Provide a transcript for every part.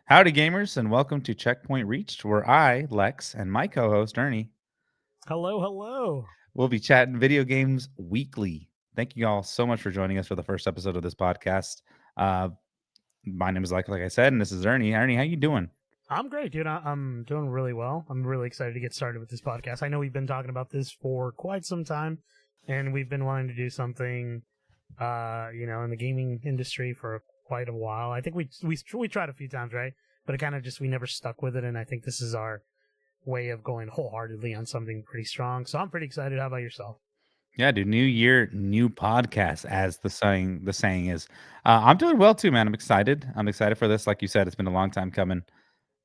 Howdy, gamers, and welcome to Checkpoint Reached, where I, Lex, and my co host, Ernie, Hello, hello. will be chatting video games weekly. Thank you all so much for joining us for the first episode of this podcast. Uh, my name is like I said, and this is Ernie. Ernie, how you doing? I'm great, dude. I'm doing really well. I'm really excited to get started with this podcast. I know we've been talking about this for quite some time, and we've been wanting to do something, in the gaming industry for quite a while. I think we tried a few times, right? But it kind of just we never stuck with it, and I think this is our way of going wholeheartedly on something pretty strong. So I'm pretty excited. How about yourself? Yeah, dude. New year, new podcast, as the saying is. I'm doing well too, man. I'm excited. I'm excited for this. Like you said, it's been a long time coming.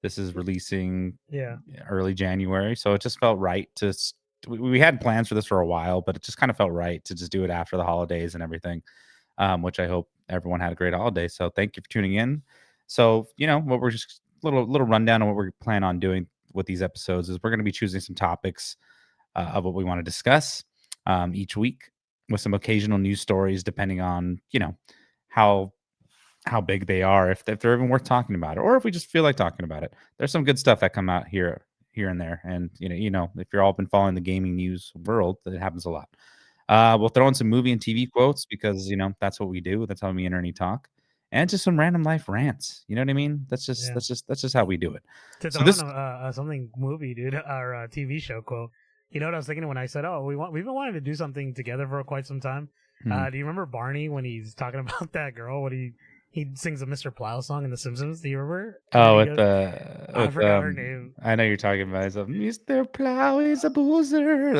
This is releasing Yeah, early January, so it just felt right to. We had plans for this for a while, but it just kind of felt right to just do it after the holidays and everything. Which I hope everyone had a great holiday. So thank you for tuning in. So what we're just little rundown on what we plan on doing with these episodes is we're going to be choosing some topics of what we want to discuss each week with some occasional news stories, depending on how how big they are, if they're even worth talking about, or if we just feel like talking about it. There's some good stuff that come out here and there, and if you're all been following the gaming news world, that happens a lot. We'll throw in some movie and TV quotes because that's what we do. That's how me and Ernie talk, and just some random life rants. You know what I mean? That's just yeah. that's just that's just how we do it. To So throw in this, a something movie, dude, or a TV show quote. You know what I was thinking when I said, "Oh, we've been wanting to do something together for quite some time." hmm. Do you remember Barney when he's talking about that girl when he sings a Mr. Plow song in The Simpsons? Do you remember? And then Oh, he with goes, the "I with forgot her name." I know you're talking about. It's Mr. Plow is a boozer.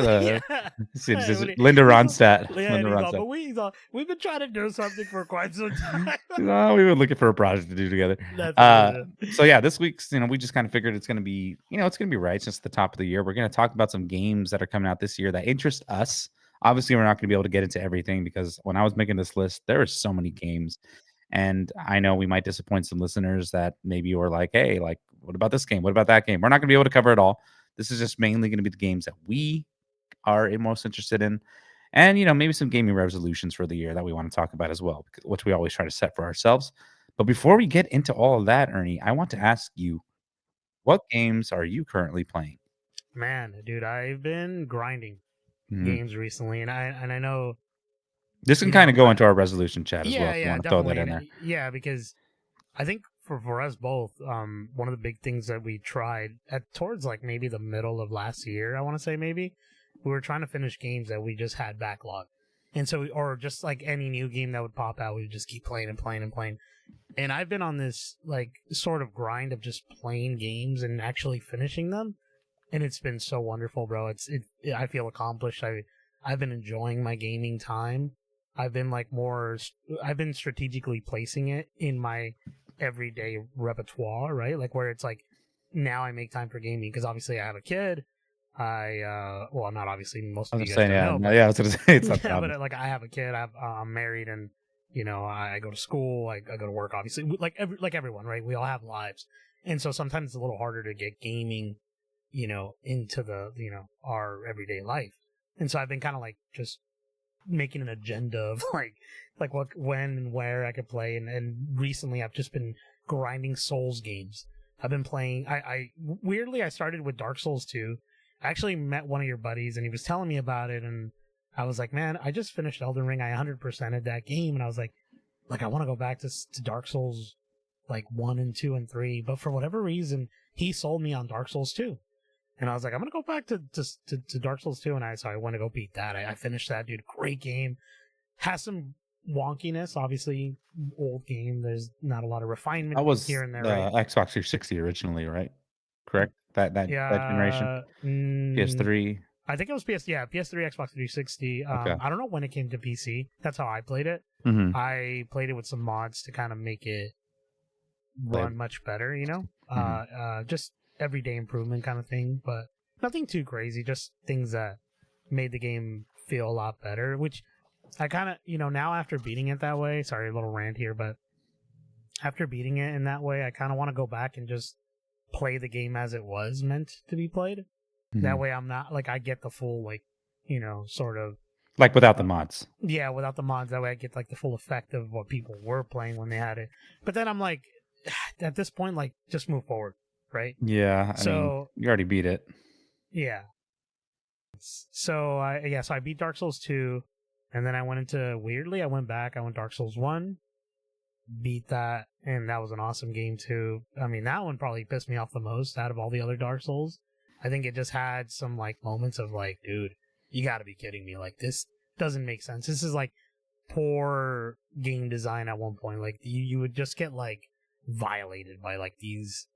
Yeah, It's when Linda he's all, Ronstadt. yeah, and Linda he's all, Ronstadt. but we've been trying to do something for quite some time. Oh, we were looking for a project to do together. That's Uh, hilarious. so yeah, this week's, we just kind of figured it's gonna be, it's gonna be right since the top of the year. We're gonna talk about some games that are coming out this year that interest us. Obviously, we're not gonna be able to get into everything because when I was making this list, there are so many games. And I know we might disappoint some listeners that maybe were like, hey, like, what about this game? What about that game? We're not gonna be able to cover it all. This is just mainly gonna be the games that we are most interested in. And maybe some gaming resolutions for the year that we want to talk about as well, which we always try to set for ourselves. But before we get into all of that, Ernie, I want to ask you, what games are you currently playing? Man, dude, I've been grinding Mhm. games recently, and I know This can you kind know of go into our resolution chat as well Yeah, if you yeah, want to throw that definitely, in and there. yeah, because I think for us both, one of the big things that we tried at towards like maybe the middle of last year, I want to say maybe we were trying to finish games that we just had backlog, and so or just like any new game that would pop out, we would just keep playing and playing and playing. And I've been on this like sort of grind of just playing games and actually finishing them, and it's been so wonderful, bro. I feel accomplished. I've been enjoying my gaming time. I've been like I've been strategically placing it in my everyday repertoire, right? Like where it's like now I make time for gaming because obviously I have a kid. Well, not obviously, most I of was you just guys saying, don't yeah, know, no, but yeah, I was gonna say it's not that yeah, but obvious. like I have a kid. I'm married, and I go to school. I go to work. Obviously, like everyone, right? We all have lives, and so sometimes it's a little harder to get gaming, into the our everyday life. And so I've been kind of like just making an agenda of like what when and where I could play. And recently I've just been grinding Souls games. I've been playing. I weirdly I started with Dark Souls 2. I actually met one of your buddies and he was telling me about it, and I was like, man, I just finished Elden Ring. I 100%ed that game, and I was like I want to go back to Dark Souls like 1 and 2 and 3, but for whatever reason he sold me on Dark Souls 2. And I was like, I'm gonna go back to Dark Souls 2, and I went to go beat that. I finished that, dude. Great game. Has some wonkiness, obviously. Old game. There's not a lot of refinement That was here and there, the right? Xbox 360 originally, right? Correct. That generation, Yeah. PS3. I think it was yeah, PS3, Xbox 360. Okay. I don't know when it came to PC. That's how I played it. Mm-hmm. I played it with some mods to kind of make it Play. run much better, Mm-hmm. just everyday improvement kind of thing, but nothing too crazy, just things that made the game feel a lot better, which I kind of, now after beating it that way, sorry, a little rant here, but after beating it in that way, I kind of want to go back and just play the game as it was meant to be played. Mm-hmm. That way I'm not, like, I get the full, like, sort of, Like without the uh, mods. yeah, without the mods. That way I get, like, the full effect of what people were playing when they had it. But then I'm like, at this point, like, just move forward, right? Yeah, I mean, So you already beat it. yeah, so I beat Dark Souls 2, and then I went into weirdly I went back, I went Dark Souls 1, beat that, and that was an awesome game too. I mean, that one probably pissed me off the most out of all the other Dark Souls. I think it just had some like moments of like, dude, you got to be kidding me. Like this doesn't make sense. This is like poor game design at one point. Like you would just get like violated by like these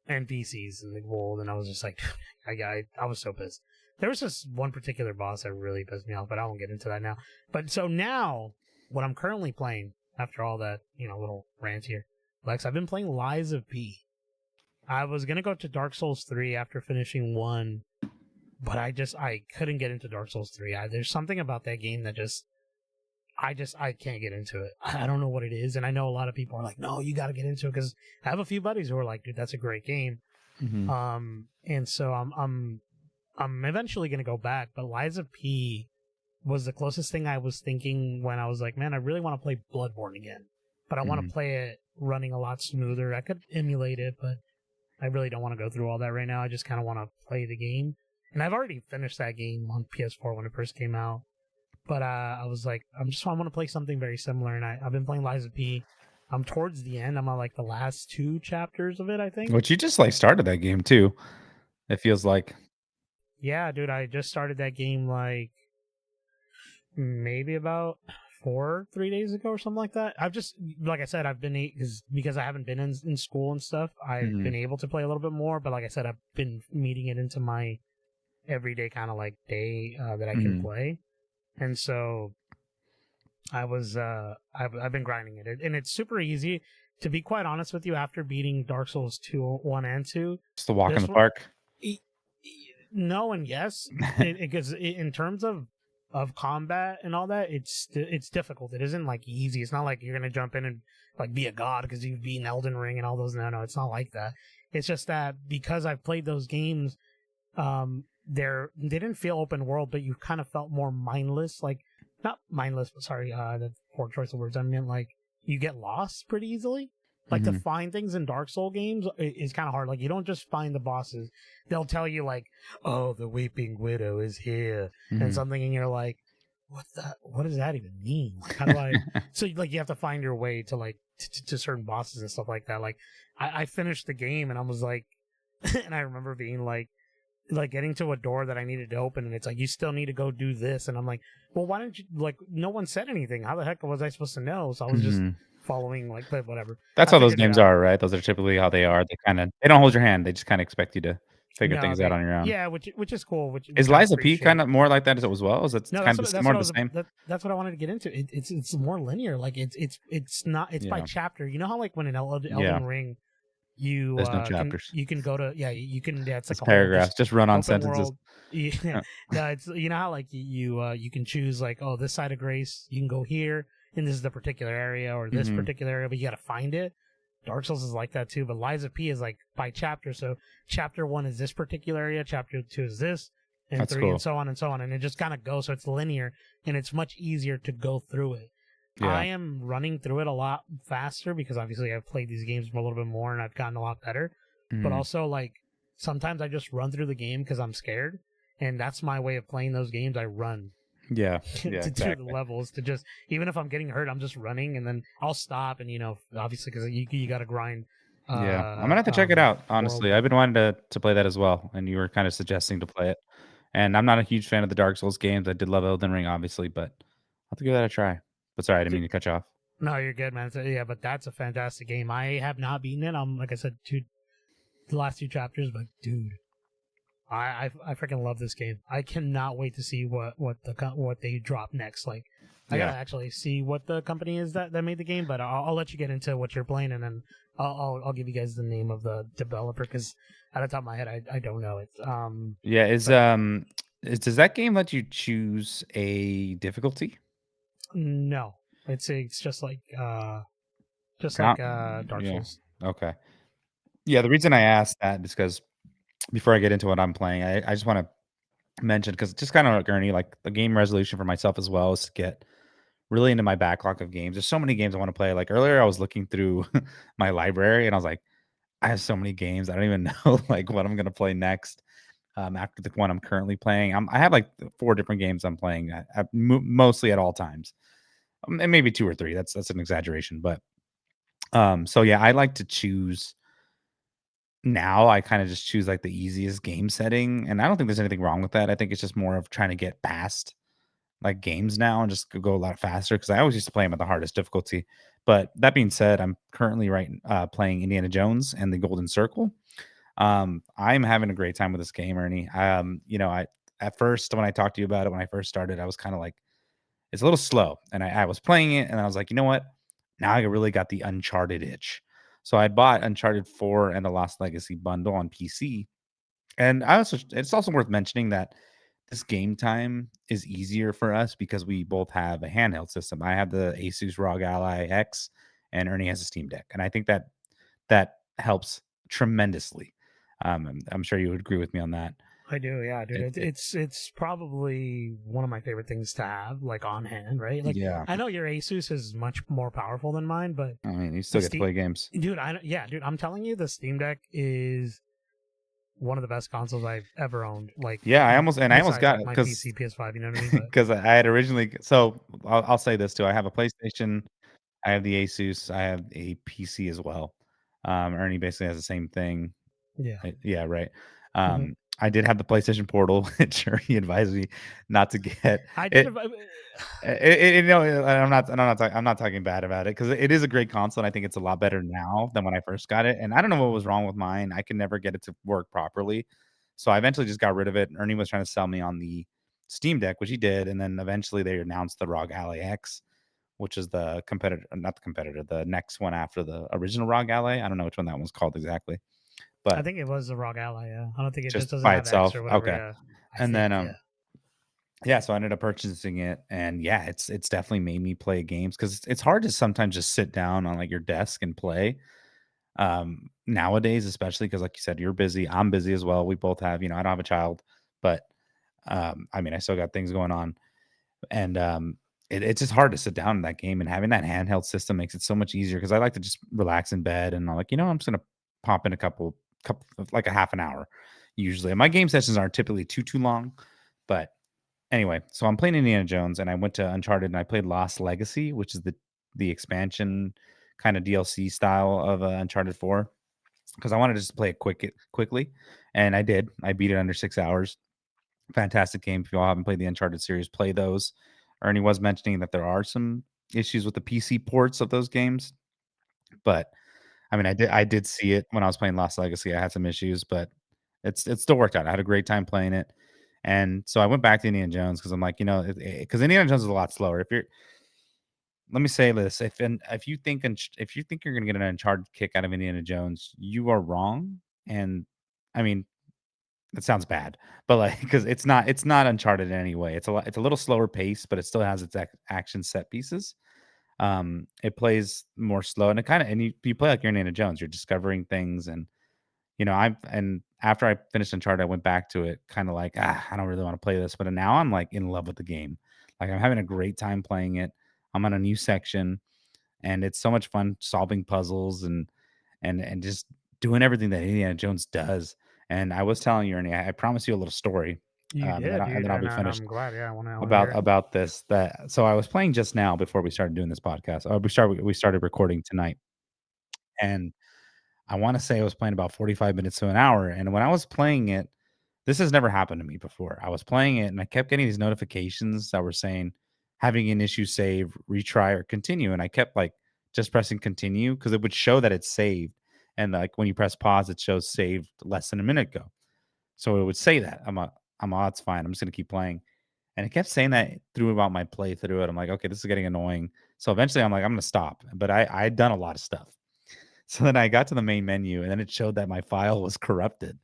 NPCs in the world, and I was just like, I was so pissed. There was just one particular boss that really pissed me off, but I won't get into that now. But so now, what I'm currently playing after all that, little rant here, Lex, I've been playing Lies of P. I was gonna go to Dark Souls 3 after finishing 1, but I couldn't get into Dark Souls 3. There's something about that game that I can't get into it. I don't know what it is, and I know a lot of people are like, no, you got to get into it, because I have a few buddies who are like, dude, that's a great game. Mhm. And so I'm eventually gonna go back, but Lies of P was the closest thing I was thinking when I was like, man, I really want to play Bloodborne again, but I want Mhm. to play it running a lot smoother. I could emulate it, but I really don't want to go through all that right now. I just kind of want to play the game, and I've already finished that game on PS4 when it first came out. But I was like, I want to play something very similar, and I've been playing Lies of P. I'm towards the end. I'm on like the last 2 chapters of it, I think. Which you just, like, started that game too, it feels like. Yeah, dude, I just started that game like maybe about 3 days ago or something like that. I've just, like I said, I've been because I haven't been in school and stuff. I've Mhm. been able to play a little bit more, but like I said, I've been meeting it into my everyday kind of like day that I can Mhm. play, and so I've been grinding it, and it's super easy. To be quite honest with you, after beating Dark Souls 2, 1 and 2, Just a walk in this the one, park. no and yes, because in terms of combat and all that, it's difficult. It isn't like easy. It's not like you're gonna jump in and like be a god because you've beaten Elden Ring and all those. No, it's not like that. It's just that because I've played those games, they didn't feel open world, but you kind of felt more mindless. Like not mindless, but sorry, the poor choice of words. I meant like you get lost pretty easily. Like to Mhm. find things in Dark Soul games is kind of hard. Like you don't just find the bosses; they'll tell you like, "Oh, the Weeping Widow is here," and Mhm. something, and you're like, What does that even mean? Like, how do I?" So like you have to find your way to like to certain bosses and stuff like that. Like I finished the game and I was like, and I remember being like getting to a door that I needed to open, and it's like you still need to go do this, and I'm like, well, why don't you like? No one said anything. How the heck was I supposed to know? So I was just Mhm. following like, but whatever. That's I how those figured it games out. are, right? Those are typically how they are. They don't hold your hand. They just kinda expect you to figure No, things out they on your own. yeah, which is cool, which Is I Liza P appreciate. kinda more like that as well? Is it No, kind of that's more what of the same? that's what I wanted to get into. It's more linear. Like it's not it's by Yeah. chapter. You know how like when in Yeah. Elden Ring you There's no can chapters. go to you can it's It's like a whole just paragraphs. Just run on open sentences. world. Yeah, no, it's you know how like you can choose like, oh, this side of Grace you can go here, and this is the particular area, or this Mhm. particular area, but you got to find it. Dark Souls is like that too, but Lies of P is like by chapter. So chapter 1 is this particular area, chapter 2 is this, and That's 3, and cool. so on and so on, and it just kind of goes. So it's linear, and it's much easier to go through it. I Yeah. am running through it a lot faster because obviously I've played these games for a little bit more and I've gotten a lot better. But Mhm. also, like, sometimes I just run through the game because I'm scared. And that's my way of playing those games. I run Yeah. Yeah, to do the exactly. levels, to just, even if I'm getting hurt, I'm just running, and then I'll stop. And, obviously, because you got to grind Yeah. I'm gonna have to check it out, world. honestly. I've been wanting to play that as well, and you were kinda suggesting to play it. And I'm not a huge fan of the Dark Souls games. I did love Elden Ring, obviously, but I'll have to give that a try. But sorry, I didn't mean to cut you off. No, you're good, man. So, yeah, but that's a fantastic game. I have not beaten it. Like I said, the last 2 chapters, but dude, I freaking love this game. I cannot wait to see what they drop next. Like, I gotta Yeah. actually see what the company is that made the game. But I'll let you get into what you're playing, and then I'll give you guys the name of the developer, because at the top of my head I don't know it. Yeah, But does that game let you choose a difficulty? no, it's just Count like Dark Yeah. Souls. Okay. Yeah, the reason I asked that is because before I get into what I'm playing, I just wanna mention, because just kinda like Ernie, like, the game resolution for myself as well is to get really into my backlog of games. There's so many games I want to play. Like earlier, I was looking through my library and I was like, I have so many games. I don't even know like what I'm gonna play next. After the one I'm currently playing, I have like 4 different games I'm playing, mostly at all times, and maybe 2 or 3. That's an exaggeration, but so yeah, I like to choose now. I kind of just choose like the easiest game setting, and I don't think there's anything wrong with that. I think it's just more of trying to get past like games now and just go a lot faster because I always used to play them at the hardest difficulty. But that being said, I'm currently playing Indiana Jones and the Golden Circle. I'm having a great time with this game, Ernie. I at first when I talked to you about it when I first started, I was kind of like, it's a little slow, and I was playing it, and I was like, you know what? Now I really got the Uncharted itch. So I bought Uncharted 4 and the Lost Legacy bundle on PC, and it's also worth mentioning that this game time is easier for us because we both have a handheld system. I have the Asus ROG Ally X, and Ernie has a Steam Deck, and I think that helps tremendously. I'm sure you would agree with me on that. I do, yeah, dude. It, it It's probably one of my favorite things to have, like on hand, right? Like, yeah. I know your Asus is much more powerful than mine, but I mean, you the still get to Steam, play games. dude, yeah, dude. I'm telling you, the Steam Deck is one of the best consoles I've ever owned. Like, Yeah, I almost besides got like it my because PC, PS5, you know what I mean? But because I had originally. So I'll say this too. I have a PlayStation. I have the Asus. I have a PC as well. Ernie basically has the same thing. yeah, Yeah, right. hmm I did have the PlayStation Portal, which Ernie advised me not to get. I did. It I'm not talking bad about it because it is a great console, and I think it's a lot better now than when I first got it, and I don't know what was wrong with mine. I can never get it to work properly, so I eventually just got rid of it. Ernie was trying to sell me on the Steam Deck, which he did, and then eventually they announced the ROG Ally X, which is the competitor, not the competitor, the next one after the original ROG Ally. I don't know which one that one's called exactly, I but think it was the ROG Ally. Yeah, I don't think it just just doesn't by have X itself. or whatever. Okay. Yeah, I And then think. Yeah. yeah, so I ended up purchasing it, and yeah, it's definitely made me play games because it's hard to sometimes just sit down on like your desk and play. Nowadays, especially because like you said, you're busy, I'm busy as well. We both have, I don't have a child, but I mean, I still got things going on, and it's just hard to sit down in that game. And having that handheld system makes it so much easier because I like to just relax in bed and I'm like, I'm just gonna pop in couple like a half an hour usually. And my game sessions aren't typically too long, but anyway, so I'm playing Indiana Jones, and I went to Uncharted, and I played Lost Legacy, which is the expansion kind of DLC style of Uncharted 4, because I wanted to just play it quickly, and I did. I beat it under 6 hours. Fantastic game. If you all haven't played the Uncharted series, play those. Ernie was mentioning that there are some issues with the PC ports of those games, but I mean, I did see it when I was playing Lost Legacy. I had some issues, but it still worked out. I had a great time playing it, and so I went back to Indiana Jones because I'm like, because Indiana Jones is a lot slower. If you're, let me say this: if you think you're gonna get an Uncharted kick out of Indiana Jones, you are wrong. And I mean, it sounds bad, but like because it's not Uncharted in any way. It's a little slower pace, but it still has its action set pieces. It plays more slow, and it kind of and you play like you're Indiana Jones. You're discovering things, and and after I finished Uncharted, I went back to it kind of like, I don't really want to play this, but now I'm like in love with the game. Like I'm having a great time playing it. I'm on a new section, and it's so much fun solving puzzles and just doing everything that Indiana Jones does. And I was telling you, Ernie, I promised you a little story, You did, and dude, then I'll be and finished I'm glad. Yeah, I want to about hear it. this. That so I was playing just now before we started doing this podcast. We started recording tonight, and I wanna say I was playing about 45 minutes to an hour, and when I was playing it, this has never happened to me before. I was playing it, and I kept getting these notifications that were saying, "Having an issue, save, retry, or continue," and I kept, like, just pressing continue because it would show that it's saved, and, like, when you press pause, it shows saved less than a minute ago. So it would say that. It's fine. I'm just gonna keep playing." And it kept saying that throughout my play through it. I'm like, "Okay, this is getting annoying." So eventually I'm like, "I'm gonna stop." But I had done a lot of stuff. So then I got to the main menu and then it showed that my file was corrupted.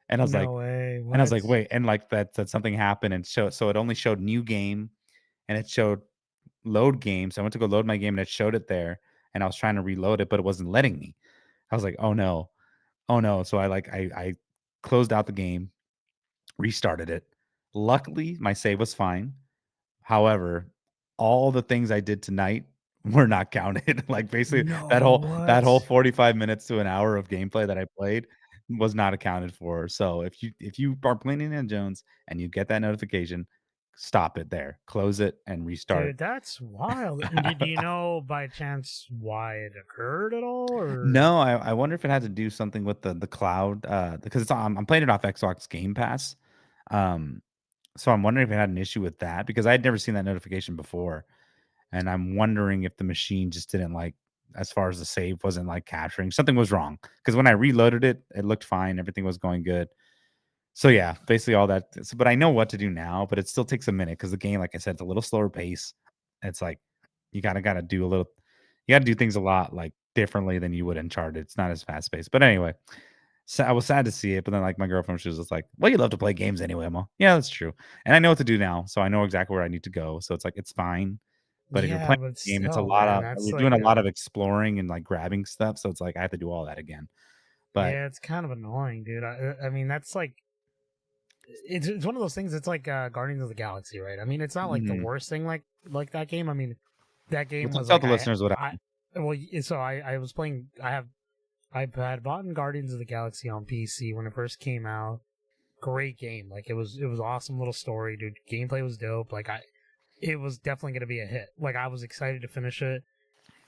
And I was like No way. and I was What? like, "Wait," and like that something happened and so it only showed new game and it showed load game. So I went to go load my game and it showed it there and I was trying to reload it, but it wasn't letting me. I was like, "Oh no. Oh no." So I closed out the game, restarted it. Luckily, my save was fine. However, all the things I did tonight were not counted. Like, basically, No, that whole what? 45 minutes to an hour of gameplay that I played was not accounted for. So if you are playing Indiana Jones and you get that notification, stop it there. Close it and restart. Dude, that's wild. And do you know by chance why it occurred at all, or? No, I wonder if it had to do something with the cloud, because I'm playing it off Xbox Game Pass. Um, so I'm wondering if it had an issue with that because I had never seen that notification before. And I'm wondering if the machine just didn't like as far as the save wasn't like capturing, something was wrong. Because when I reloaded it, it looked fine, everything was going good. So yeah, basically all that. But I know what to do now, but it still takes a minute because the game, like I said, it's a little slower pace. It's like you gotta do a little, you gotta do things a lot like differently than you would Uncharted. It's not as fast paced. But anyway, so I was sad to see it. But then like my girlfriend, she was just like, "Well, you love to play games anyway, Emma." Yeah, that's true. And I know what to do now, so I know exactly where I need to go. So it's like it's fine. But if you're Yeah, playing but a game, it's a still, lot man, of that's you're like doing a lot a of exploring and like grabbing stuff. So it's like I have to do all that again. But yeah, it's kind of annoying, dude. I mean, that's like it's one of those things. It's like Guardians of the Galaxy, right? I mean, it's not like the mhm. worst thing like that game. I mean, that Well, game was tell like the listeners what I well, so I was playing. I had bought Guardians of the Galaxy on PC when it first came out. Great game, like it was awesome little story, dude. Gameplay was dope. Like it was definitely gonna be a hit. Like I was excited to finish it.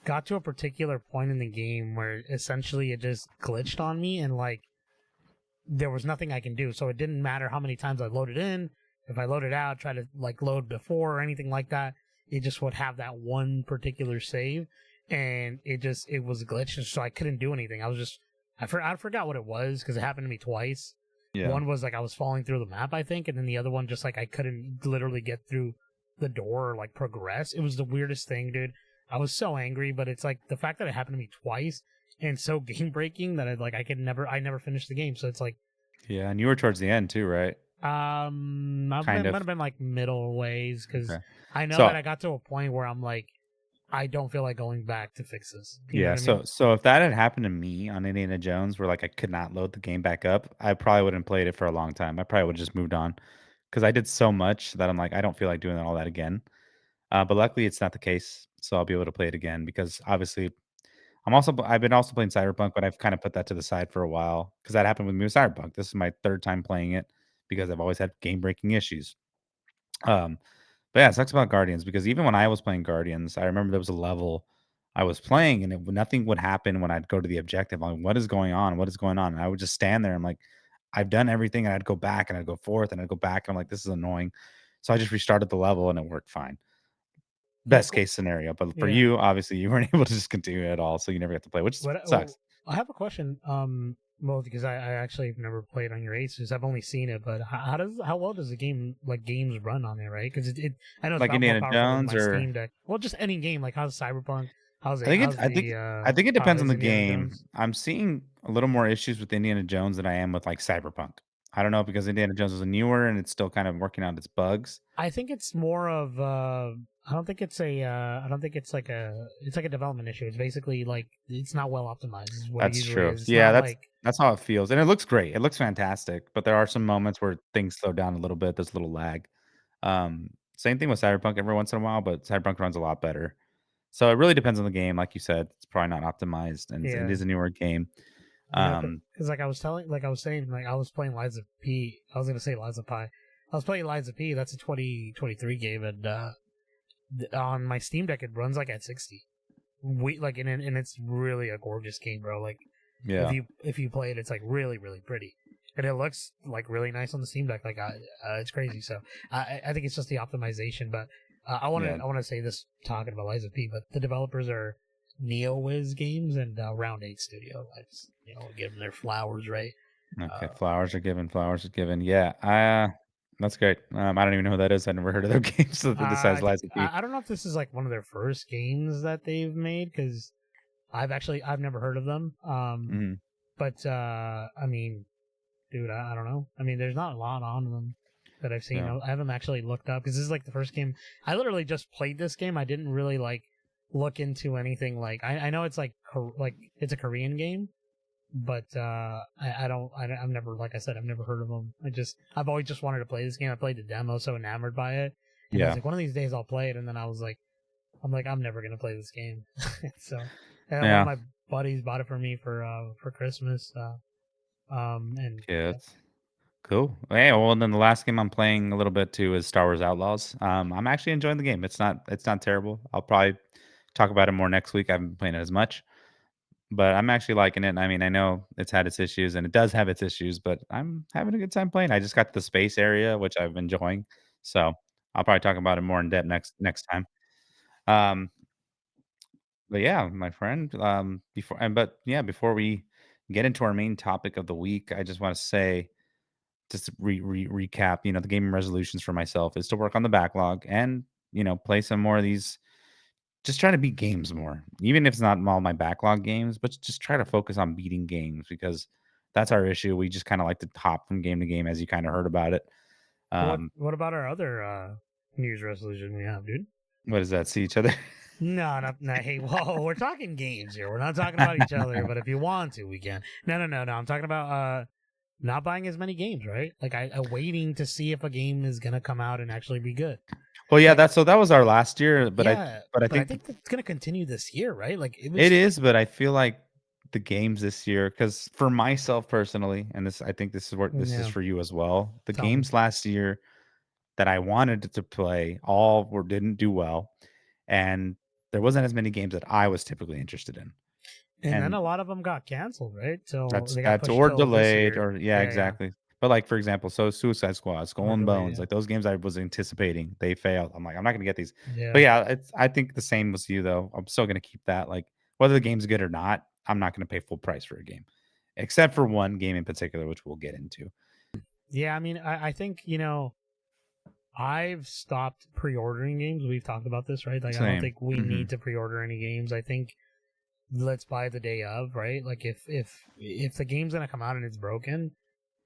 Got to a particular point in the game where essentially it just glitched on me and like there was nothing I can do. So it didn't matter how many times I loaded in. If I loaded out, try to like load before or anything like that, it just would have that one particular save, and it was glitched, so I couldn't do anything. I forgot what it was because it happened to me twice. yeah. One was like I was falling through the map, I think, and then the other one just like I couldn't literally get through the door or like progress. It was the weirdest thing, dude. I was so angry, but it's like the fact that it happened to me twice and so game breaking that I never finished the game. So it's like Yeah, and you were towards the end too, right? Kind might of. have been like middle ways because Okay. I know So that I got to a point where I'm like, I don't feel like going back to fix this. You know yeah, what I mean? so if that had happened to me on Indiana Jones, where like I could not load the game back up, I probably wouldn't played it for a long time. I probably would have just moved on because I did so much that I'm like, I don't feel like doing all that again. But luckily, it's not the case, so I'll be able to play it again because obviously I've been also playing Cyberpunk, but I've kind of put that to the side for a while because that happened with me with Cyberpunk. This is my third time playing it because I've always had game breaking issues. Um, but yeah, it sucks about Guardians because even when I was playing Guardians, I remember there was a level I was playing and nothing would happen when I'd go to the objective. I'm like, what is going on? What is going on? And I would just stand there. I'm like, I've done everything. And I'd go back and I'd go forth and I'd go back. And I'm like, this is annoying. So I just restarted the level and it worked fine. Yeah, Best cool. case scenario. But for Yeah. you, obviously, you weren't able to just continue at all. So you never got to play, which Well, sucks. I have a question. Well, because I actually have never played on your Asus. I've only seen it, but how well does the game like games run on there, right? Because I know it's Like more Indiana powerful than Jones my or Steam Deck. Well, just any game. Like how's Cyberpunk? How's I it? think it How's the I think it how depends on is the Indiana game. Jones? I'm seeing a little more issues with Indiana Jones than I am with, like, Cyberpunk. I don't know because Indiana Jones is a newer and it's still kind of working out its bugs. I think it's more of I don't think it's a I don't think it's like a development issue. It's basically like it's not well optimized is what it That's usually true. is. It's Yeah, not like that's how it feels, and it looks great. It looks fantastic, but there are some moments where things slow down a little bit. There's a little lag. Same thing with Cyberpunk every once in a while, but Cyberpunk runs a lot better. So it really depends on the game. Like you said, it's probably not optimized, and it yeah. is a newer game. Yeah, Um, because like I was saying, like I was playing Liza P. I was gonna say Liza Pi. I was playing Liza P. That's a 2023 game, and on my Steam Deck it runs like at 60. We like and it's really a gorgeous game, bro. Like yeah, if you play it, it's like really pretty, and it looks like really nice on the Steam Deck. Like it's crazy. So I think it's just the optimization, but yeah, I want to say this talking about Liza P. But the developers are NeoWiz Games and Round 8 Studio. I just give them their flowers, right? okay, Uh, flowers are given. Yeah, that's great. I don't even know who that is. I never heard of their games so this has Lies of P. I don't know if this is like one of their first games that they've made because I've never heard of them. Mhm, But I mean, dude, I don't know. I mean, there's not a lot on them that I've seen. yeah, I haven't actually looked up because this is like the first game. I literally just played this game. I didn't really like look into anything. Like I know it's like it's a Korean game, but I've never, like I said, I've never heard of them. I've always just wanted to play this game. I played the demo, so enamored by it, and I was Yeah. like, one of these days I'll play it. And then I'm never gonna play this game. So, one of Yeah. my buddies bought it for me for Christmas. And yeah. Kids. Cool. Hey, well, and then the last game I'm playing a little bit too is Star Wars Outlaws. I'm actually enjoying the game. It's not terrible. I'll probably talk about it more next week. I haven't been playing it as much, but I'm actually liking it. I mean, I know it's had its issues and it does have its issues, but I'm having a good time playing. I just got the space area, which I'm enjoying. So I'll probably talk about it more in depth next time. Um, but yeah, my friend, before we get into our main topic of the week, I just want to say, just to recap, the gaming resolutions for myself is to work on the backlog and, play some more of these, just try to beat games more, even if it's not all my backlog games, but just try to focus on beating games because that's our issue. We just kind of like to hop from game to game, as you kind of heard about it. Um, What about our other New Year's resolution we have, dude? what does that? See each other? No, not, no. Hey, whoa, we're talking games here. We're not talking about each other. But if you want to, we can. No. I'm talking about not buying as many games, right? Like I waiting to see if a game is gonna come out and actually be good. Well, yeah, Like that was our last year, but I yeah, but I but I think think that's gonna continue this year, right? Like it it was. is, but I feel like the games this year, because for myself personally, and I think this is Yeah, for you as well. The tell me. games last year that I wanted to play didn't do well, and there wasn't as many games that I was typically interested in, And then and a lot of them got canceled, right? So they got that's pushed or till this delayed year. or yeah, Yeah. exactly. But like for example, so Suicide Squad, Skull Or and delayed. Bones, Yeah. like those games I was anticipating, they failed. I'm like, I'm not gonna get these. But Yeah. yeah, I think the same with you though. I'm still gonna keep that. Like whether the game's good or not, I'm not gonna pay full price for a game, except for one game in particular, which we'll get into. Yeah. I mean, I think I've stopped pre-ordering games. We've talked about this, right? Like I don't Same. think we Hmm. need to pre-order any games. I think let's buy the day of, right? Like if the game's gonna come out and it's broken,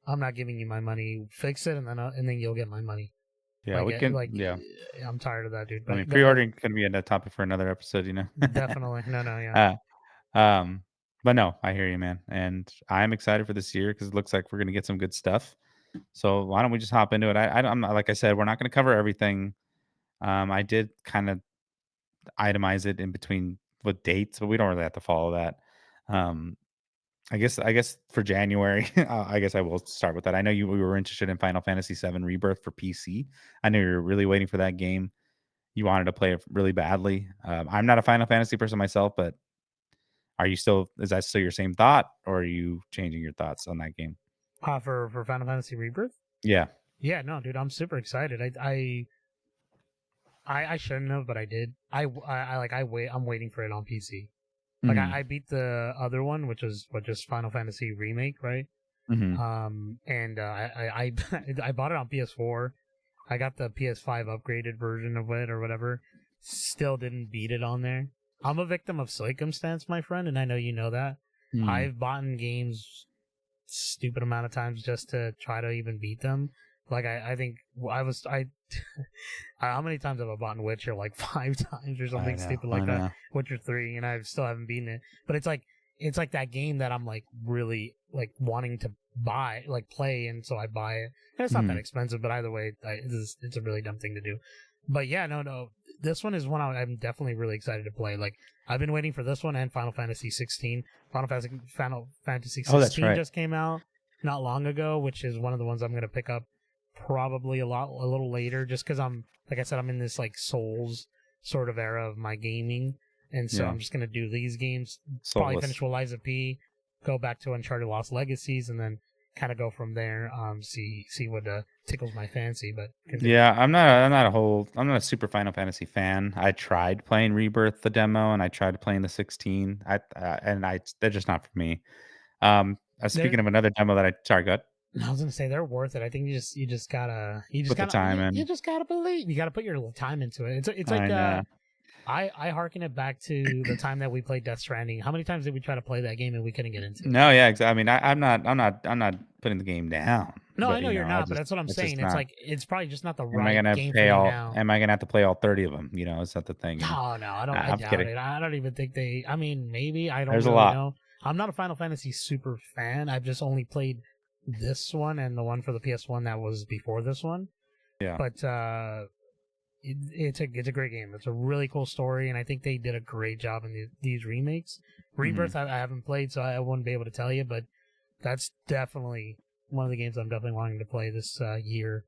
I'm not giving you my money. Fix it, and then you'll get my money. Yeah, Like we can. like Yeah, I'm tired of that, dude. I mean, But go ahead. pre-ordering can be a topic for another episode. Definitely, no, yeah. uh, um, but no, I hear you, man, and I'm excited for this year because it looks like we're gonna get some good stuff. So why don't we just hop into it? I'm not, like I said, we're not going to cover everything. I did kind of itemize it in between with dates, but we don't really have to follow that. Um, I guess for January, I guess I will start with that. I know we were interested in Final Fantasy VII Rebirth for PC. I know you're really waiting for that game. You wanted to play it really badly. I'm not a Final Fantasy person myself, but are you still? Is that still your same thought, or are you changing your thoughts on that game? For Final Fantasy Rebirth. Yeah. Yeah, no, dude, I'm super excited. I shouldn't have, but I did. I like I wait. I'm waiting for it on PC. Like Hmm. I beat the other one, which is Final Fantasy Remake, right? Hmm. And I bought it on PS4. I got the PS5 upgraded version of it or whatever. Still didn't beat it on there. I'm a victim of circumstance, my friend, and I know you know that. Hmm. I've bought games stupid amount of times just to try to even beat them. Like I think I how many times have I bought Witcher? Like 5 times or I something know. stupid I like that. know. Witcher 3, and I still haven't beaten it. But it's like that game that I'm like really like wanting to buy, like play, and so I buy it. And it's not that Mhm. expensive, but either way, it's a really dumb thing to do. But yeah, no, this one is one I'm definitely really excited to play. Like I've been waiting for this one and Final Fantasy 16. Final Fantasy Oh, that's 16 right. just came out not long ago, which is one of the ones I'm gonna pick up probably a little later, just because I'm like I said, I'm in this like Souls sort of era of my gaming, and so Yeah. I'm just gonna do these games. Probably Soulless. finish with Liza P, go back to Uncharted Lost Legacies, and then kind of go from there. See what tickles my fancy, but continue. Yeah, I'm not a super Final Fantasy fan. I tried playing Rebirth the demo and I tried playing the 16. They're just not for me. They're Speaking of another demo that I sorry, good I was gonna say they're worth it. I think with the time you and just gotta believe. You gotta put your time into it. It's like I know. I harken it back to the time that we played Death Stranding. How many times did we try to play that game and we couldn't get into it? No, yeah, exactly. I mean, I'm not putting the game down, No, I but know you're I not, but just that's what I'm it's just saying. It's not. like it's probably just not the Am I right gonna game for pay you all? now. Am I gonna have to play all 30 of them? Is that the thing? And No, no, I don't. I I'm doubt kidding. it. I don't even think they. I mean, maybe I don't There's a really lot. know. I'm not a Final Fantasy super fan. I've just only played this one and the one for the PS1 that was before this one. Yeah. But it's a great game. It's a really cool story, and I think they did a great job in these remakes. Hmm. Rebirth, I haven't played, so I wouldn't be able to tell you, but that's definitely one of the games I'm definitely wanting to play this year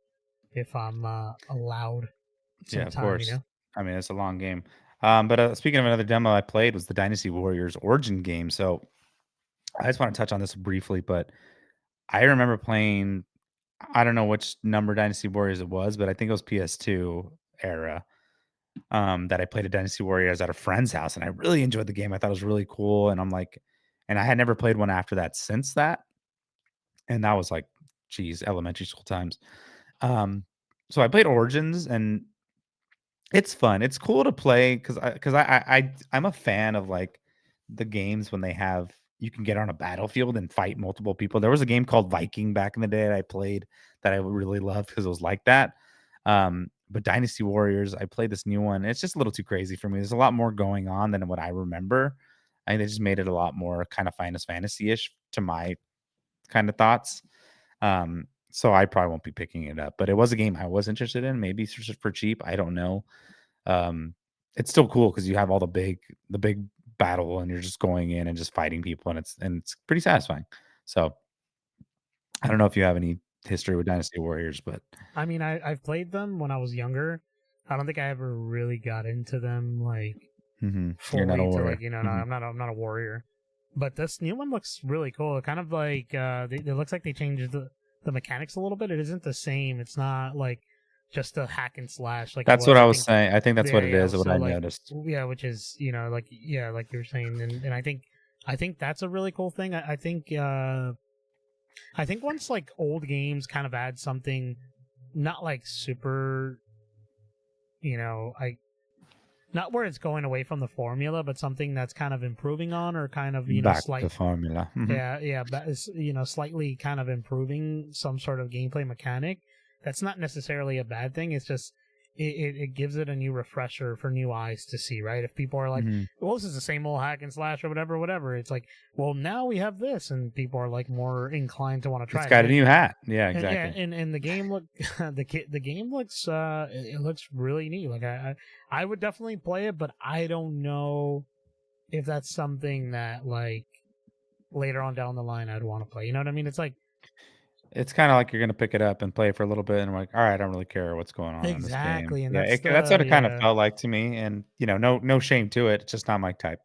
if I'm allowed Yeah, some of time. course. I mean, it's a long game. But speaking of another demo I played was the Dynasty Warriors Origin game. So I just want to touch on this briefly, but I remember playing. I don't know which number Dynasty Warriors it was, but I think it was PS2 era. That I played a Dynasty Warriors at a friend's house, and I really enjoyed the game. I thought it was really cool, and I'm like, and I had never played one after that since that, and that was like, geez, elementary school times. Um, so I played Origins, and it's fun. It's cool to play I'm a fan of, like, the games when they have you can get on a battlefield and fight multiple people. There was a game called Viking back in the day that I played that I really loved because it was like that. But Dynasty Warriors, I played this new one. It's just a little too crazy for me. There's a lot more going on than what I remember. I think they just made it a lot more kind of Final Fantasy-ish to my kind of thoughts. So I probably won't be picking it up, but it was a game I was interested in, maybe for cheap. I don't know. um, it's still cool because you have all the big battle and you're just going in and just fighting people and it's pretty satisfying. So I don't know if you have any history with Dynasty Warriors, but I mean, I've played them when I was younger. I don't think I ever really got into them like you're not a fully to warrior. like no, I'm not a warrior. But this new one looks really cool. It kind of like it looks like they changed the mechanics a little bit. It isn't the same. It's not like just a hack and slash like it That's what was. I I was think saying. I think that's yeah, what it yeah. is. What So I like noticed. yeah, which is like yeah, like you're saying, and I think that's a really cool thing. I think once like old games kind of add something not like super, I not where it's going away from the formula, but something that's kind of improving on or kind of Back to slight formula. yeah, but it's, slightly kind of improving some sort of gameplay mechanic. That's not necessarily a bad thing. It's just it gives it a new refresher for new eyes to see, right? If people are like, Hmm. well, this is the same old hack and slash or whatever. It's like, well, now we have this, and people are like more inclined to want to try It's it. got a new hat. Yeah, And yeah, exactly. and the game look the game looks it looks really neat. Like I would definitely play it, but I don't know if that's something that like later on down the line I'd want to play. You know what I mean? It's like It's kind of like you're gonna pick it up and play for a little bit, and like, all right, I don't really care what's going on in this game. exactly, and Yeah, that's that's what the it kind of yeah. felt like to me, and no shame to it. It's just not my type.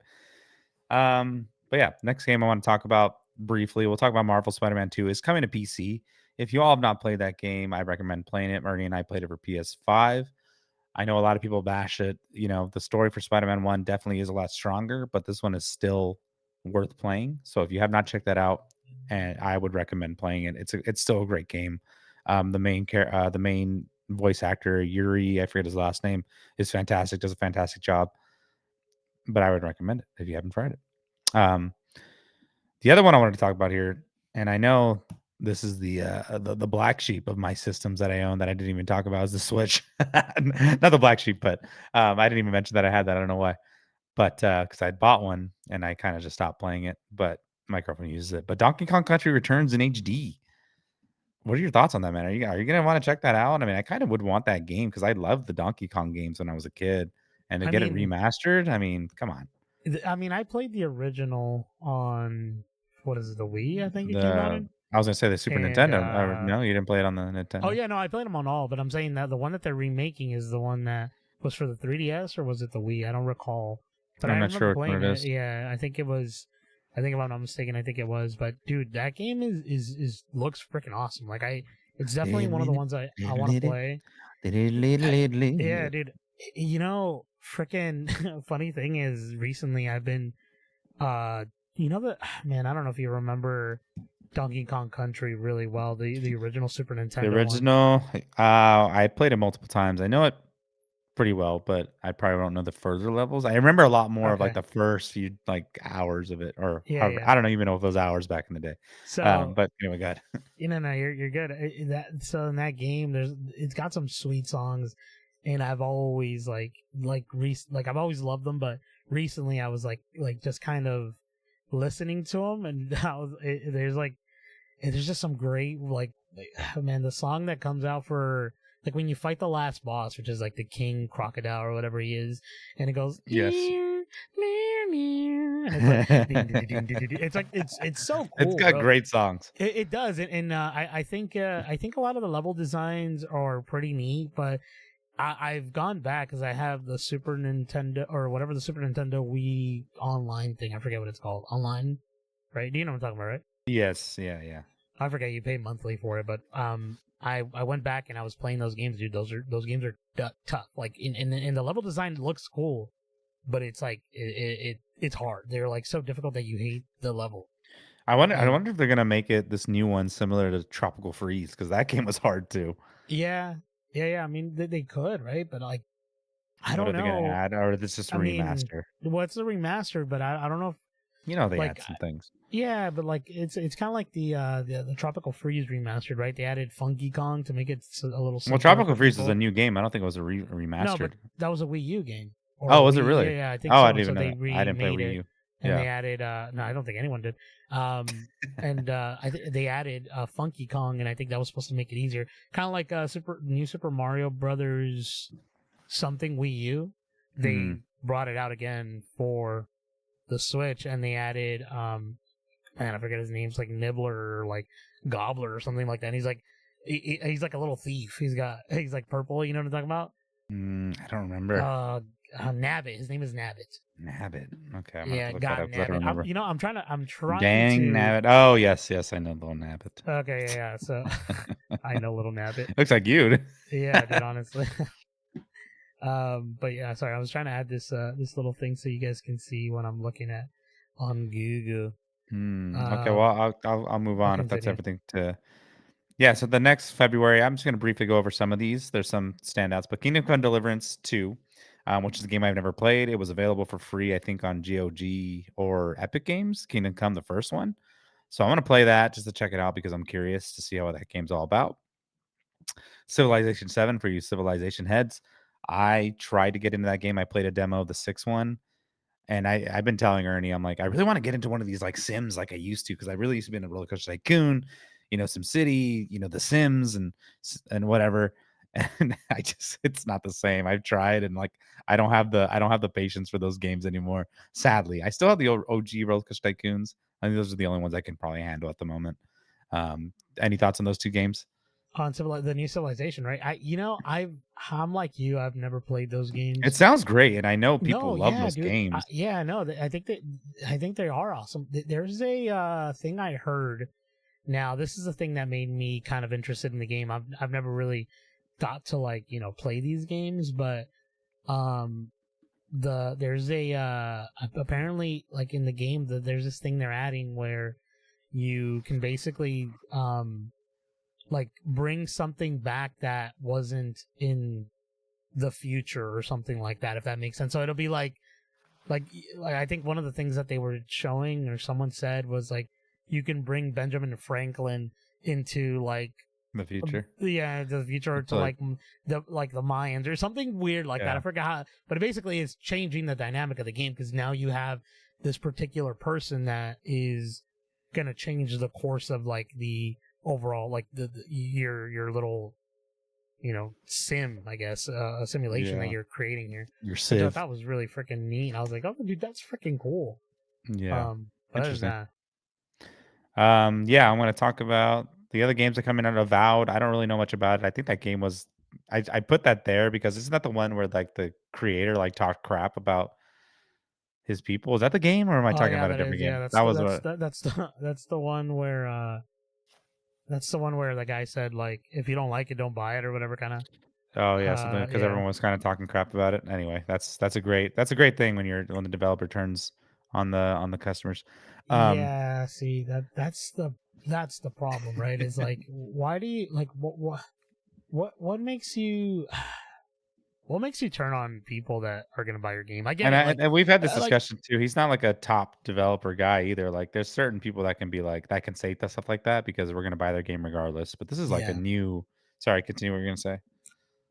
But yeah, next game I want to talk about briefly. We'll talk about Marvel Spider-Man 2 is coming to PC. If you all have not played that game, I recommend playing it. Ernie and I played it for PS5. I know a lot of people bash it. The story for Spider-Man 1 definitely is a lot stronger, but this one is still worth playing. So if you have not checked that out, and I would recommend playing it. It's still a great game. The main voice actor Yuri, I forget his last name, is fantastic. Does a fantastic job. But I would recommend it if you haven't tried it. Um, the other one I wanted to talk about here, and I know this is the black sheep of my systems that I own that I didn't even talk about is the Switch. Not the black sheep, but I didn't even mention that I had that. I don't know why, but because I bought one and I kind of just stopped playing it. But my girlfriend uses it. But Donkey Kong Country Returns in HD. What are your thoughts on that, man? Are you gonna want to check that out? I mean, I kind of would want that game because I loved the Donkey Kong games when I was a kid, and to I get it mean, remastered, I mean, come on. I played the original on what is it, the Wii? I think it came out The in, I was gonna say the Super and Nintendo. No, you didn't play it on the oh Nintendo? yeah, no, I played them on all, but I'm saying that the one that they're remaking is the one that was for the 3DS or was it the Wii? I don't recall, but I I'm not remember sure which playing one it it. is. Yeah, I think it was. I think if I'm not mistaken, I think it was. But dude, that game is looks freaking awesome. Like it's definitely one of the ones I want to play. Yeah, dude. Freaking funny thing is, recently I've been, uh, man, I don't know if you remember Donkey Kong Country really well, the original Super The Nintendo one. original, I played it multiple times. I know it pretty well, but I probably don't know the further levels. I remember a lot more of like Okay. the first few like hours of it, or Yeah, however. yeah. I don't even know if those hours back in the day. So, But anyway, God, no, you're good. So in that game, it's got some sweet songs, and I've always like I've always loved them, but recently I was like just kind of listening to them, and there's just some great man, the song that comes out for like when you fight the last boss, which is like the king crocodile or whatever he is, and it goes Yes. meow, meow, meow, and it's like ding, ding, ding, ding, ding, ding, ding. It's like it's so It's cool, got bro. great songs. It does, and I think a lot of the level designs are pretty neat, but I've gone back because I have the Super Nintendo or whatever the Super Nintendo Wii online thing. I forget what it's called. Online, right? Do you know what I'm talking about, right? Yes, yeah, yeah. I forget you pay monthly for it, but I went back and I was playing those games, dude. Those games are tough. Like in the level design looks cool, but it's like it's hard. They're like so difficult that you hate the level. I And wonder if they're gonna make it this new one similar to Tropical Freeze because that game was hard too. yeah, yeah. I mean, they could, right? But like, I What don't are they gonna know. add, or is this just a I mean, remaster? what's the remaster? But I don't know if You know they like add some things. yeah, but like it's kind of like the Tropical Freeze remastered, right? They added Funky Kong to make it a little Well, simpler Tropical for Freeze is a people. new game. I don't think it was a No, but remastered. that was a Wii U game or a Oh, was it Wii. Yeah, really? yeah, I think Oh, I so. didn't And even so know they that. I didn't play remade Wii it, U. and Yeah. they added. No, I don't think anyone did. And they added Funky Kong, and I think that was supposed to make it easier. Kind of like Super Mario Brothers something Wii U. Hmm. They brought it out again for the Switch, and they added man, I forget his name's like Nibbler or like Gobbler or something like that. And he's like he's like a little thief. He's like purple. You know what I'm talking about? I don't remember. Uh, Nabbit. His name is Nabbit. Nabbit. Okay, I'm gonna have Yeah, to look that God up because I don't Nabbit. remember. I'm trying Dang to. Nabbit. Oh yes, yes, I know the little Nabbit. Okay, yeah. So I know Little Nabbit. Looks like you. Yeah, dude. Honestly. But yeah, sorry. I was trying to add this little thing so you guys can see what I'm looking at on Google. Okay, well, Um, I'll move but on if that's continue. everything to. Yeah, so the next February, I'm just going to briefly go over some of these. There's some standouts, but Kingdom Come Deliverance 2, which is a game I've never played. It was available for free, I think, on GOG or Epic Games. Kingdom Come, the first one. So I'm going to play that just to check it out because I'm curious to see how that game's all about. Civilization 7 for you Civilization heads. I tried to get into that game. I played a demo of the sixth one. And I've been telling Ernie, I'm like, I really want to get into one of these like Sims like I used to because I really used to be in a roller coaster tycoon, Sim City, the Sims and whatever. And I just it's not the same. I've tried and like I don't have the patience for those games anymore. Sadly, I still have the OG roller coaster tycoons. I think those are the only ones I can probably handle at the moment. Any thoughts on those two games? On the new Civilization, right? I'm like you. I've never played those It games. sounds great, and I know people No, love yeah, those dude. games. Yeah, no. I think they are awesome. There's a thing I heard. Now, this is a thing that made me kind of interested in the game. I've never really thought to like play these games, but um there's a apparently like in the game there's this thing they're adding where you can basically like bring something back that wasn't in the future or something like that, if that makes sense. So it'll be like I think one of the things that they were showing or someone said was like you can bring Benjamin Franklin into like The future. yeah the future It's to like like the Mayans or something weird like that. I yeah. forgot how, but it basically is changing the dynamic of the game because now you have this particular person that is gonna change the course of like the overall like your little sim, I guess, a simulation that Yeah. you're creating here, Your which I Civ. thought was really freaking neat. I was like, oh, dude, that's freaking cool. Yeah. But other than Interesting. that, Yeah, I'm gonna talk about the other games that come in out of Avowed. I don't really know much about it. I think that game was I put that there because isn't that the one where like the creator like talked crap about his people? Is that the game or am I oh talking yeah, about a that different is, yeah, game? That was what that's the one where that's the one where the guy said like, if you don't like it, don't buy it or whatever kind of. oh yeah, something because Yeah, everyone was kind of talking crap about it. Anyway, that's a great thing when the developer turns on the customers. Um yeah. See that's the problem, right? Is like, why do you like what makes you what makes you turn on people that are gonna buy your game? I get And it, I like, and we've had this like discussion too. He's not like a top developer guy either. Like there's certain people that can be like that can say stuff like that because we're gonna buy their game regardless. But this is like a yeah. new sorry, continue what you're gonna say.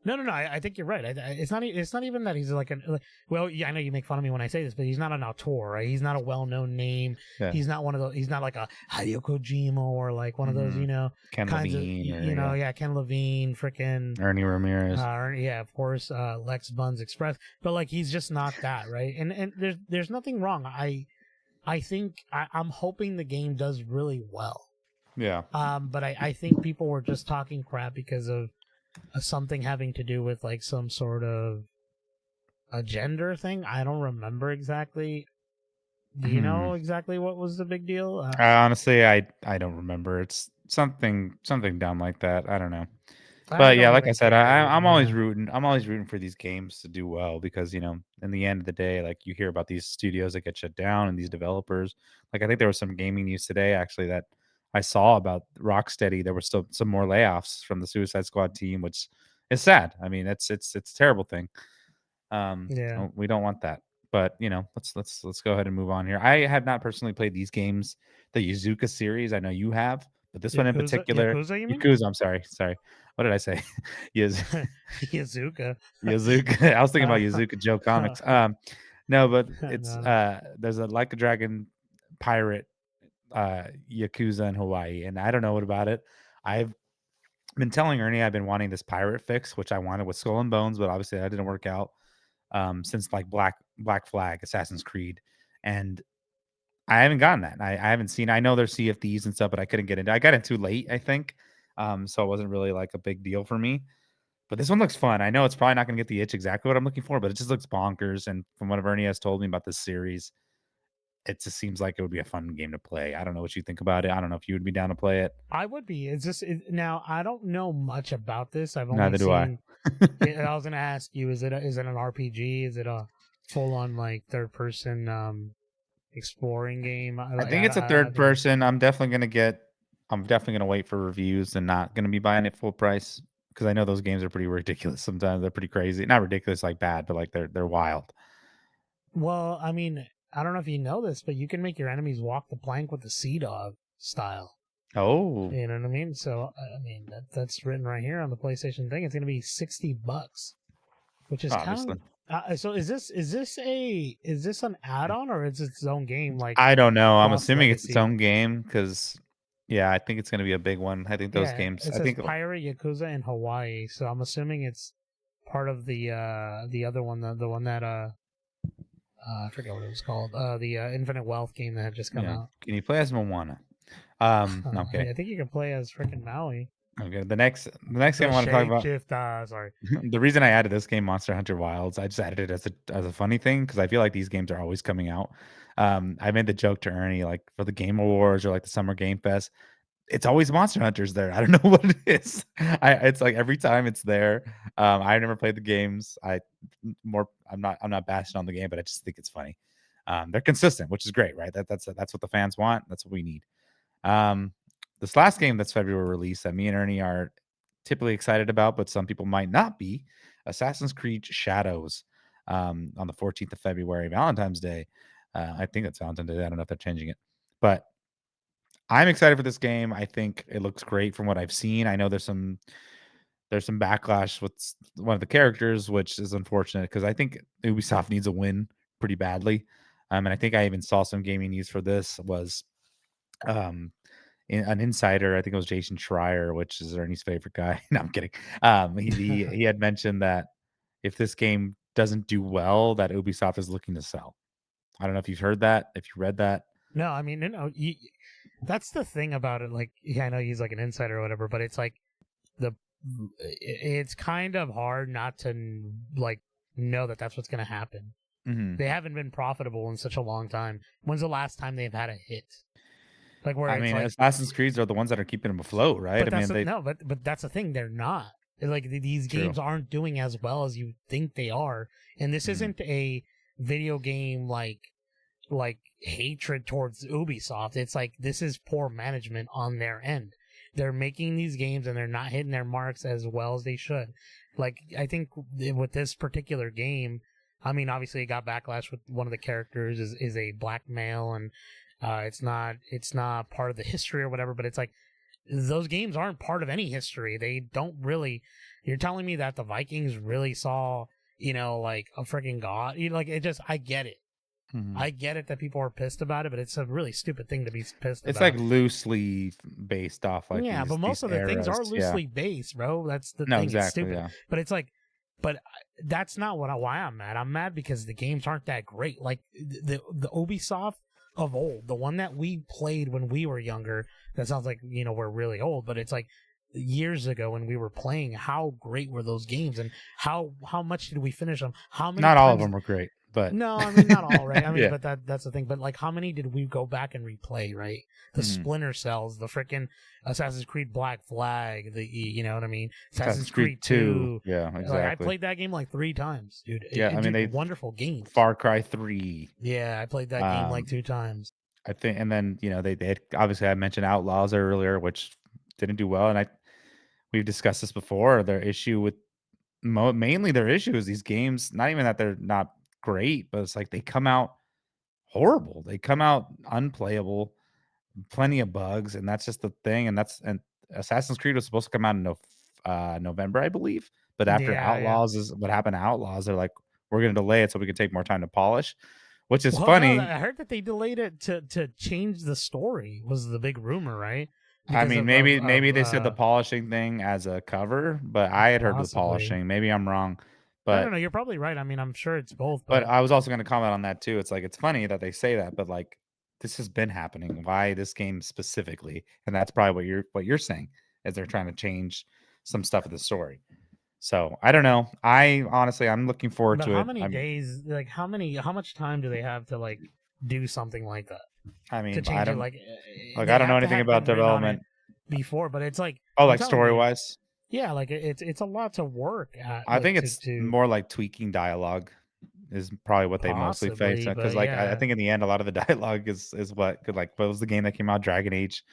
No. I think you're right. It's not. It's not even that he's like an. Well, yeah, I know you make fun of me when I say this, but he's not an auteur, right? He's not a well-known name. Yeah. He's not one of those. He's not like a Hideo Kojima or like one of those, Hmm. Ken kinds of, Levine or yeah, yeah, Ken Levine, freaking, Ernie Ramirez. yeah, of course, Lex Buns Express. But like, he's just not that, right? And there's nothing wrong. I think I'm hoping the game does really well. Yeah. But I think people were just talking crap because of something having to do with like some sort of a gender thing. I don't remember exactly. Do you Hmm. know exactly what was the big deal? Honestly, I don't remember. It's something dumb like that. I don't know. I But yeah, don't like I even said, care, dude. I'm always Yeah, rooting. I'm always rooting for these games to do well because in the end of the day, like you hear about these studios that get shut down and these developers. Like I think there was some gaming news today actually that I saw about Rocksteady. There were still some more layoffs from the Suicide Squad team, which is sad. I mean, it's a terrible thing. yeah. We don't want that. But let's go ahead and move on here. I have not personally played these games, the Yazuka series. I know you have, but this one in particular, Yakuza, you mean? Yakuza. I'm sorry. What did I say? Yaz Yazuka. Yazuka. I was thinking about uh, Yazuka Joe Comics. No, but it's no. there's a Like a Dragon pirate Yakuza in Hawaii, and I don't know what about it. I've been telling Ernie I've been wanting this pirate fix, which I wanted with Skull and Bones, but obviously that didn't work out. Since like Black Flag, Assassin's Creed, and I haven't gotten that. I haven't seen. I know there's Sea of Thieves and stuff, but I couldn't get into. I got in too late, I think. So it wasn't really like a big deal for me. But this one looks fun. I know it's probably not going to get the itch exactly what I'm looking for, but it just looks bonkers. And from what Ernie has told me about this series, it just seems like it would be a fun game to play. I don't know what you think about it. I don't know if you would be down to play it. I would be. Now? I don't know much about this. I've only Neither do I. seen. I was gonna ask you: is it an RPG? Is it a full on like third person exploring game? I think it's a third I've been. person. I'm definitely gonna wait for reviews and not gonna be buying it full price because I know those games are pretty ridiculous. Sometimes they're pretty crazy. Not ridiculous like bad, but like they're wild. Well, I mean, I don't know if you know this, but you can make your enemies walk the plank with the Sea Dog style. Oh, You know what I mean? So I mean that's written right here on the PlayStation thing. It's gonna be $60, which is kind obviously. of. So is this an add-on or is it its own game like I don't know. I'm Lost assuming it's its Legacy? own game because yeah, I think it's gonna be a big one. I think those Yeah, games. it I says think Pirate Yakuza in Hawaii, so I'm assuming it's part of the other one, the one that I forget what it was called, the Infinite Wealth game that had just come yeah. out. Can you play as Moana? No, I'm kidding. I think you can play as freaking Maui. Okay, the next game The I want to talk about. shapeshift. Sorry. The reason I added this game, Monster Hunter Wilds, I just added it as a funny thing because I feel like these games are always coming out. I made the joke to Ernie like for the Game Awards or like the Summer Game Fest. It's always Monster Hunters there. I don't know what it is. It's like every time it's there. I've never played the games. I'm not bashing on the game, but I just think it's funny. They're consistent, which is great, right? That's what the fans want. That's what we need. Um, this last game that's February release that me and Ernie are typically excited about, but some people might not be, Assassin's Creed Shadows, on the 14th of February, Valentine's Day. I think it's Valentine's Day. I don't know if they're changing it, but I'm excited for this game. I think it looks great from what I've seen. I know there's some backlash with one of the characters, which is unfortunate because I think Ubisoft needs a win pretty badly. And I think I even saw some gaming news for this was um an insider, I think it was Jason Schreier, which is Ernie's favorite guy. No, I'm kidding. He had mentioned that if this game doesn't do well, that Ubisoft is looking to sell. I don't know if you've heard that, if you read that. No, I mean, that's the thing about it. Like, yeah, I know he's like an insider or whatever, but it's like the it's kind of hard not to like know that that's what's going to happen. Hmm. They haven't been profitable in such a long time. When's the last time they've had a hit? Like where I it's mean, like, Assassin's Creeds are the ones that are keeping them afloat, right? but I mean, they no, but that's the thing. They're not. Like these true. games aren't doing as well as you think they are, and this Hmm. isn't a video game like hatred towards Ubisoft. It's like this is poor management on their end. They're making these games and they're not hitting their marks as well as they should. Like I think with this particular game, I mean obviously it got backlash with one of the characters is a black male and it's not part of the history or whatever, but it's like those games aren't part of any history. They don't really. You're telling me that the Vikings really saw, like a freaking god? Like it just. I get it. Mhm. I get it that people are pissed about it, but it's a really stupid thing to be pissed It's like about. loosely based off like Yeah, but these most of the things eras. are Yeah. loosely based, bro. That's the No, thing. It's exactly. stupid. Yeah. But it's like, but that's not why I'm mad. I'm mad because the games aren't that great. Like the Ubisoft of old, the one that we played when we were younger. That sounds like we're really old, but it's like years ago when we were playing. How great were those games, and how much did we finish them? How many Not all of times? them were great, but No, I mean not all, right? I mean, yeah. but that's the thing. But like, how many did we go back and replay? Right, the Mhm. Splinter Cells, the freaking Assassin's Creed Black Flag, you know what I mean? Assassin's Assassin's Creed Creed 2. 2. Yeah, Like I exactly. played that game like 3 times, dude. Yeah, I mean Dude, they wonderful games. Far Cry 3. Yeah, I played that game like Um 2 times. I think, and then they had, obviously I mentioned Outlaws earlier, which didn't do well, and we've discussed this before. Their issue with mainly their issue is these games. Not even that they're not great, but it's like they come out horrible. They come out unplayable, plenty of bugs, and that's just the thing. And Assassin's Creed was supposed to come out in November, I believe, but after Yeah, yeah. Outlaws is what happened to Outlaws. They're like, we're going to delay it so we can take more time to polish, which is Well, no, funny. I heard that they delayed it to change the story. Was the big rumor, right? I Because mean, maybe they said the polishing thing as a cover, but I had heard the possibly. polishing. Maybe I'm wrong, No, no, but no. You're probably right. I mean, I'm sure it's both, but but I was also going to comment on that too. It's like it's funny that they say that, but like this has been happening. Why this game specifically? And that's probably what you're saying is they're trying to change some stuff of the story. So I don't know. I honestly I'm looking forward But to how it. many days, like how much time do they have to like do something like that I to mean, I change it? don't Like like I they don't know have to anything have about been written on it development. before, but it's like Oh, I'm like telling story you, wise. yeah, like it's a lot to work at, I like think it's to more like tweaking dialogue is probably what they mostly face, possibly, because but like I yeah. think in the end a lot of the dialogue is what could, like, what was the game that came out, Dragon Age.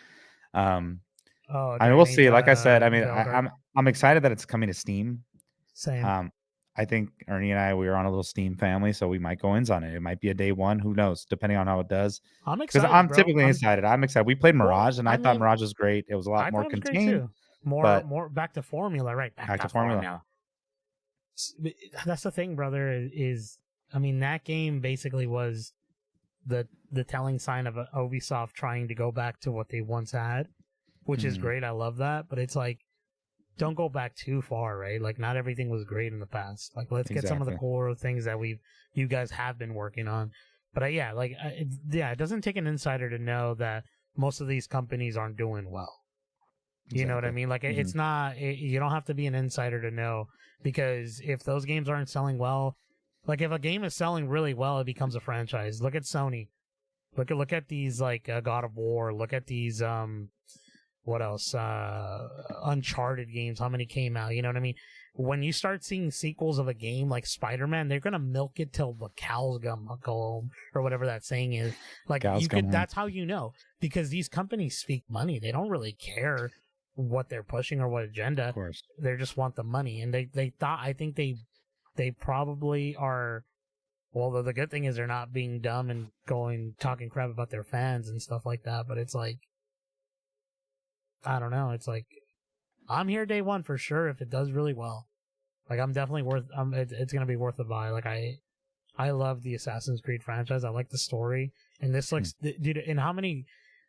um Oh, I mean, we'll Dragon Age, see. Like I said, I mean, Veilguard, I'm excited that it's coming to Steam. same. um I think Ernie and I, we are on a little Steam family, so we might go ins on it. It might be a day one, who knows, depending on how it does, I'm because excited, I'm bro. typically excited. I'm excited. We played Well, Mirage and I I thought mean, Mirage was great. It was a lot I more thought it was great contained, too. More, but more back to formula, right? Back back to to formula. formula. That's the thing, brother. Is I mean, that game basically was the telling sign of Ubisoft trying to go back to what they once had, which is Mhm. great. I love that, but it's like don't go back too far, right? Like not everything was great in the past. Like let's get some of the Exactly. core things that you guys have been working on. But yeah, it doesn't take an insider to know that most of these companies aren't doing well. You know what I Exactly. mean? Like Mhm. it's not. You don't have to be an insider to know because if those games aren't selling well, like if a game is selling really well, it becomes a franchise. Look at Sony. Look at these like God of War. Look at these what else? Uncharted games. How many came out? You know what I mean? When you start seeing sequels of a game like Spider-Man, they're gonna milk it till the cows go home, or whatever that saying is. Like Cows you come could. home. That's how you know because these companies speak money. They don't really care what they're pushing or what Of agenda. course. They just want the money, and they thought. I think they probably are. Well, the good thing is they're not being dumb and going talking crap about their fans and stuff like that. But it's like I don't know. It's like I'm here day one for sure if it does really well. Like I'm definitely worth. It's gonna be worth a buy. Like I love the Assassin's Creed franchise. I like the story, and this Hmm. looks, dude. And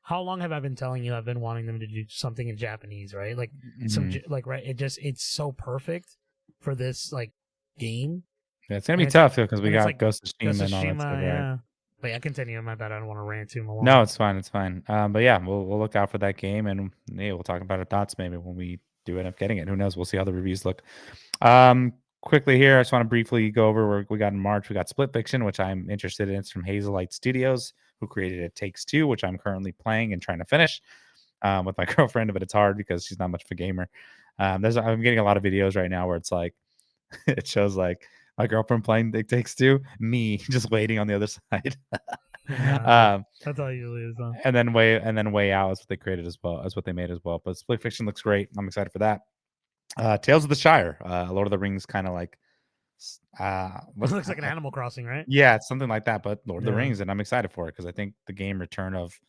how long have I been telling you I've been wanting them to do something in Japanese, right? Like Mhm. like right. It's so perfect for this like game, Yeah, it's gonna and be it's tough because we and it's got like Ghost of Ghost of Tsushima and all that stuff, Tsushima, right? yeah. But yeah, continue. My bad. I don't want to rant too No, long. it's fine, it's fine. But yeah, we'll look out for that game, and yeah, we'll talk about our thoughts maybe when we do end up getting it. Who knows? We'll see how the reviews look. Quickly here, I just want to briefly go over where we got in March. We got Split Fiction, which I'm interested in. It's from Hazelight Studios, who created It Takes Two, which I'm currently playing and trying to finish with my girlfriend, but it's hard because she's not much of a gamer. I'm getting a lot of videos right now where it's like it shows like my girlfriend playing It Takes Two, me just waiting on the other side. Yeah, um, that's how it usually is. Though. and then way out is what they created as well as what they made as well. But Split Fiction looks great. I'm excited for that. Tales of the Shire, Lord of the Rings, kind of like It what? looks like an Animal Crossing, right? Yeah, it's something like that, but Lord of the Yeah. Rings, and I'm excited for it because I think the game Return of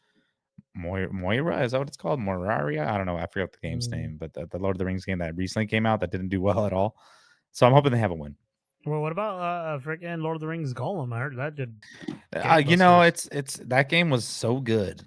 Moira, is that what it's called? Moraria? I don't know. I forgot the game's Mm. name, but the Lord of the Rings game that recently came out that didn't do well at all. So I'm hoping they have a win. Well, what about freaking Lord of the Rings Golem? I heard that did gangbusters. It's that game was so good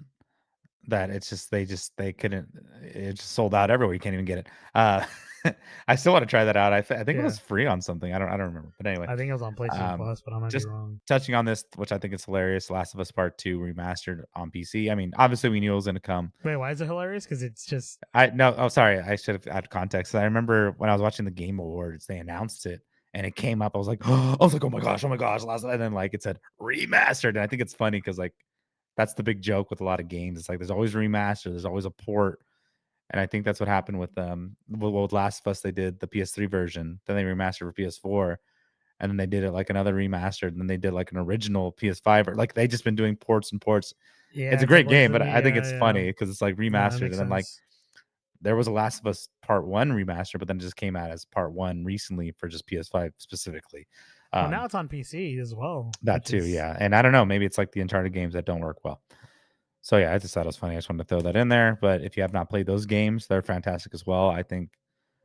that it's just they couldn't. It just sold out everywhere. You can't even get it. I still want to try that out. I think it Yeah, was free on something. I don't remember. But anyway, I think it was on PlayStation um, Plus, but I might be just wrong. touching on this, which I think is hilarious. Last of Us Part Two remastered on PC. I mean, obviously we knew it was going to come. Wait, why is it hilarious? Because it's just I no, oh sorry, I should have added context. I remember when I was watching the Game Awards, they announced it and it came up. I was like, oh my gosh, last and then like it said remastered. And I think it's funny because like that's the big joke with a lot of games. It's like there's always remaster, there's always a port. And I think that's what happened with with Last of Us. They did the PS3 version, then they remastered for PS4, and then they did it like another remastered, and then they did like an original PS5. Or like they just been doing ports and ports. It's yeah, a it's like great what does game, it but mean? I think Yeah, it's yeah, funny because it's like no, that remastered, and makes then like sense. there was a Last of Us Part One remaster, but then it just came out as Part One recently for just PS5 specifically. Well, now Um, it's on PC as well, that which too, is yeah. And I don't know, maybe it's like the Uncharted games that don't work well. So yeah, I just thought it was funny. I just wanted to throw that in there. But if you have not played those games, they're fantastic as well. I think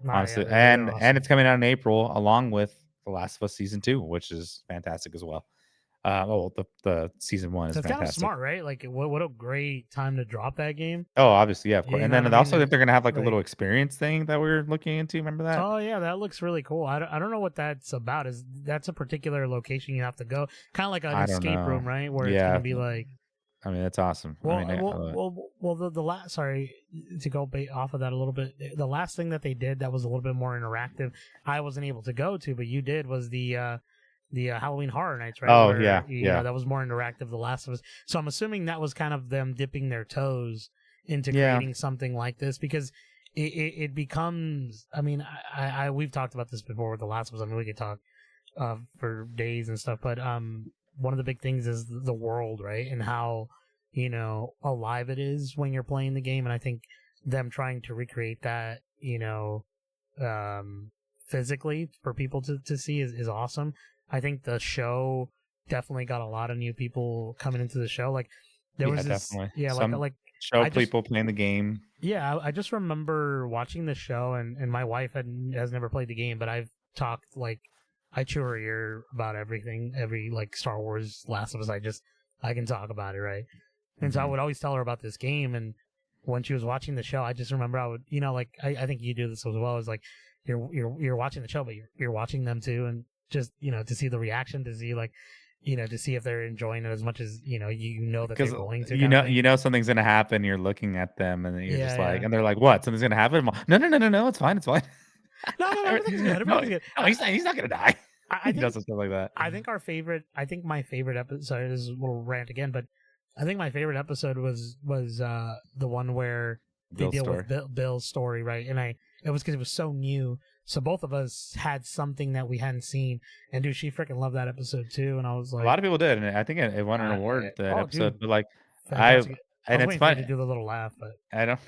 yeah, honestly, they're and awesome. it's coming out in April along with The Last of Us season two, which is fantastic as well. The season one is So it's kind of fantastic. smart, right? Like, what a great time to drop that game. Oh, obviously, yeah, of course. You And know what then I also mean? if they're gonna have like a little Like, experience thing that we are looking into. Remember that? oh yeah, that looks really cool. I don't know what that's about. Is that's a particular location you have to go? Kind of like an I don't escape know. room, right? Where it's gonna Yeah, be like, I mean that's awesome. I mean, the last. Sorry to go off of that a little bit. The last thing that they did that was a little bit more interactive, I wasn't able to go to, but you did was the Halloween Horror Nights, right? oh Where yeah, yeah, that was more interactive. The Last of Us. So I'm assuming that was kind of them dipping their toes into yeah. creating something like this because it becomes. I mean, we've talked about this before with The Last of Us. I mean, we could talk for days and stuff, but one of the big things is the world, right, and how alive it is when you're playing the game, and I think them trying to recreate that, physically for people to see is awesome. I think the show definitely got a lot of new people coming into the show. Like there Yeah, was this, definitely. yeah, Some like show I just, people playing the game. yeah, I just remember watching the show, and my wife has never played the game, but I've talked like I chew her ear about everything, every like Star Wars, Last of Us. I can talk about it, right? And so I Mhm. would always tell her about this game. And when she was watching the show, I just remember I would, like I think you do this as well. Is like you're watching the show, but you're watching them too, and just to see the reaction, to see like to see if they're enjoying it as much as that they're Because going to, kind of thing. you know something's gonna happen. You're looking at them, and then you're Yeah, just like, yeah. and they're like, "What? Something's gonna happen?" I'm like, no, no, no, no, no. It's fine. It's fine. No, no, no, everything's good. no, Everything's good. no, he's not gonna die. I he think does some stuff like that. our favorite. I think my favorite episode. Sorry, this is a little rant again, but I think my favorite episode was the one where they Bill's deal with story. Bill's story, right? And it was because it was so new, so both of us had something that we hadn't seen. And dude, she freaking loved that episode too. And I was A like, lot of people did, and I think it won an uh, award that oh, episode. dude, But like, I fantastic. I and was it's waiting for you fun. to do the little laugh, but I don't.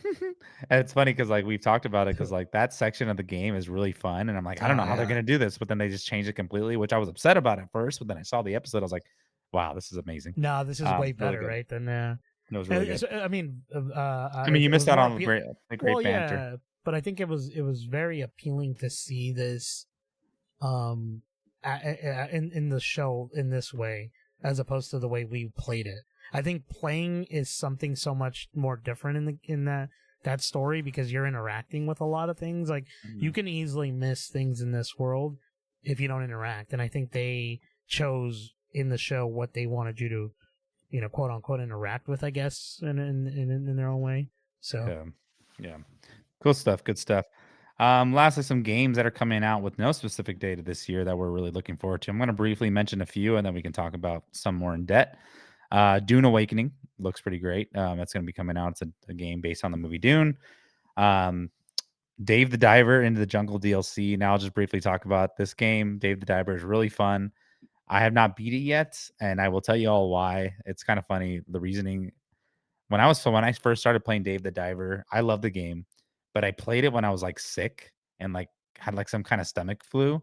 And it's funny because like we've talked about it because like that section of the game is really fun, and I'm like, I don't know how they're yeah. gonna do this, but then they just changed it completely, which I was upset about at first. But then I saw the episode, I was like, wow, this is amazing. No, this is way Really better, good. right? Than It was really good. I mean, I mean, you it missed was out more on appeal. the great Well, banter. yeah, but I think it was very appealing to see this um in the show in this way as opposed to the way we played it. I think playing is something so much more different in that story because you're interacting with a lot of things. Like you Mhm. can easily miss things in this world if you don't interact, and I think they chose in the show what they wanted you to quote unquote interact with, I guess, in their own way. So Yeah, yeah, cool stuff. Good stuff. Lastly, some games that are coming out with no specific data this year that we're really looking forward to. I'm going to briefly mention a few, and then we can talk about some more in depth. Dune Awakening looks pretty great. That's going to be coming out. It's a game based on the movie Dune. Um, Dave the Diver into the Jungle DLC. Now I'll just briefly talk about this game. Dave the Diver is really fun. I have not beat it yet, and I will tell you all why. It's kind of funny. The reasoning when I first started playing Dave the Diver, I love the game, but I played it when I was like sick and like had like some kind of stomach flu.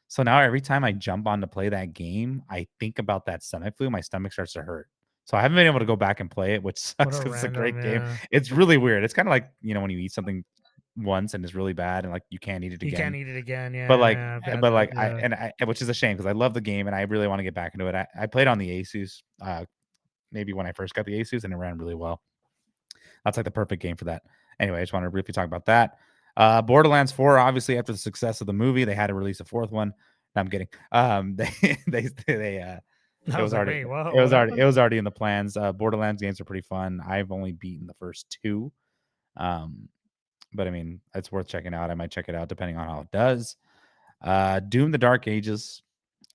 So now every time I jump on to play that game, I think about that stomach flu. My stomach starts to hurt. So I haven't been able to go back and play it, which What sucks a because it's a random, great game. yeah. It's really weird. It's kind of like, when you eat something once and it's really bad and like you can't eat it You can't again. eat it again. But Yeah, like, yeah, I've had but that. like Yeah. which is a shame because I love the game and I really want to get back into it. I played on the Asus, maybe when I first got the Asus and it ran really well. That's like the perfect game for that. Anyway, I just wanted to briefly talk about that. Borderlands 4, obviously, after the success of the movie, they had to release a fourth one. No, I'm kidding. They I it was was like, already wait, whoa, it what was already it happened? was already in the plans. Borderlands games are pretty fun. I've only beaten the first two. Um, but I mean, it's worth checking out. I might check it out depending on how it does. Doom the Dark Ages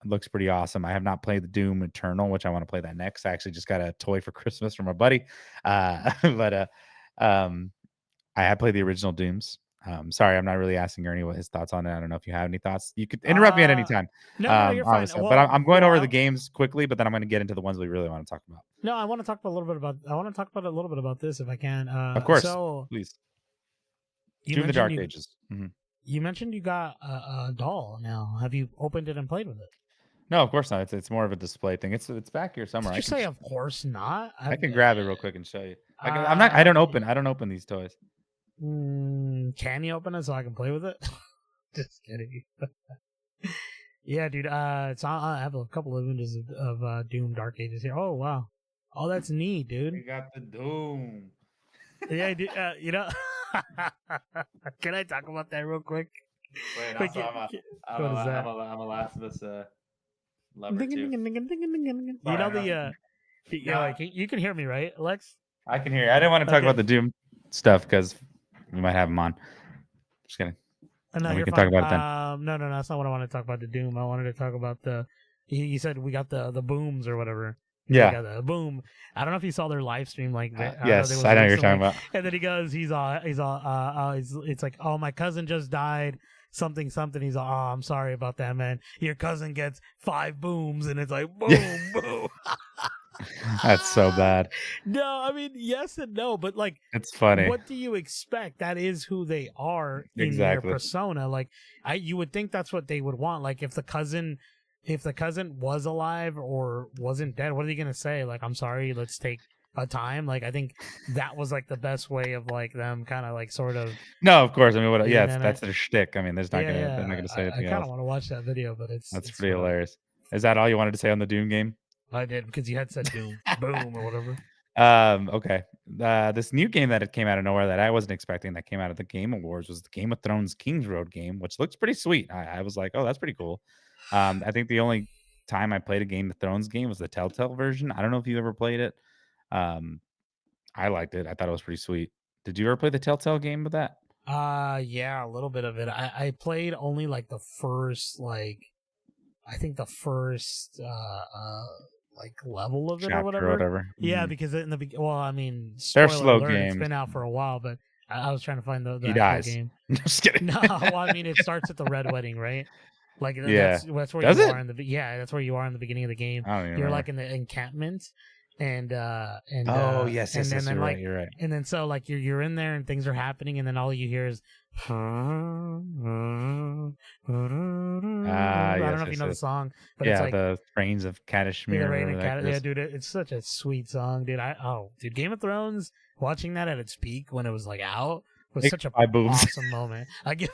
looks pretty awesome. I have not played the Doom Eternal, which I want to play that next. I actually just got a toy for Christmas from a buddy. But um I have played the original Dooms. Sorry, I'm not really asking Ernie what his thoughts on it. I don't know if you have any thoughts. You could interrupt me at any Uh, time. no, you're fine. Obviously, but I'm going Well, over the games quickly, but then I'm going to get into the ones we really want to talk about. no, I want to talk a little bit about. I want to talk about a little bit about this if I can. Of course, So please. you Doom the mentioned Dark you Ages. Mhm. you mentioned you got a doll now. Have you opened it and played with it? No, of course not. It's more of a display thing. It's back here somewhere. Did I you can say, of course not? I can grab it real quick and show you. I'm not. I don't open these toys. Can you open it so I can play with it? Just kidding. Yeah, dude. It's I have a couple of images of Doom Dark Ages here. Oh wow. Oh, that's neat, dude. I got the Doom. Yeah, dude. Can I talk about that real quick? Wait, Like, also what is that? I'm a Last of Us lover Ding, too. ding, ding, ding, ding, ding, ding, ding. You Sorry, know I'm not. like, you can hear me, right, Alex? I can hear you. I didn't want to talk Okay. about the Doom stuff because we might have him on. Just kidding. No, And we you're can talk fine. about it then. No, that's not what I want to talk about. The Doom. I wanted to talk about the. You said we got the booms or whatever. We Yeah. got the boom. I don't know if you saw their live stream. Like, I don't know, there Yes, was I know what you're talking recently, about. and then he goes, it's like, oh, my cousin just died. Something, something. He's like, oh, I'm sorry about that, man. Your cousin gets 5 booms, and it's like, Yeah, boom, boom. that's so bad. No, I mean, yes and no, but like, It's funny. what do you expect? That is who they are in their Exactly. persona. Like, you would think that's what they would want. Like, if the cousin was alive or wasn't dead, what are they gonna say? Like, I'm sorry, let's take a time. Like, I think that was like the best way of like them kind of like sort of No, of course. I mean, what? Yeah, and that's their shtick. I mean, yeah, they're not yeah. gonna say I anything kind of else. want to watch that video, but That's it's pretty whatever. hilarious. Is that all you wanted to say on the Doom game? I did because you had said Doom, boom, or whatever. Okay. This new game that it came out of nowhere that I wasn't expecting that came out of the Game Awards was the Game of Thrones Kings Road game, which looks pretty sweet. I was like, oh, that's pretty cool. I think the only time I played a Game of Thrones game was the Telltale version. I don't know if you ever played it. Um, I liked it. I thought it was pretty sweet. Did you ever play the Telltale game with that? Yeah, a little bit of it. I played only like the first I think the first like level of it or Chapter or whatever. whatever. Yeah, Mhm. because well, I mean, They're spoiler slow alert, it's games. been out for a while, but I was trying to find the He actual dies. game. Just kidding. No, well, I mean, it starts at the Red Wedding, right? Like Yeah. that's where Does you it? are yeah, that's where you are in the beginning of the game. I don't even You're remember. like in the encampment, Oh, yes, yes, and yes. then You're right. like You're right. and then so like you're in there and things are happening, and then all you hear is I don't Ah, know yes, if you yes, know the yes. song, but it's Yeah, like the Reigns of yeah, Katashmir, Rain whatever and the heck Cat. it Yeah, is. dude, it's such a sweet song, dude. Dude, Game of Thrones. Watching that at its peak when it was like out was Take such a 5 boobs. awesome moment. I give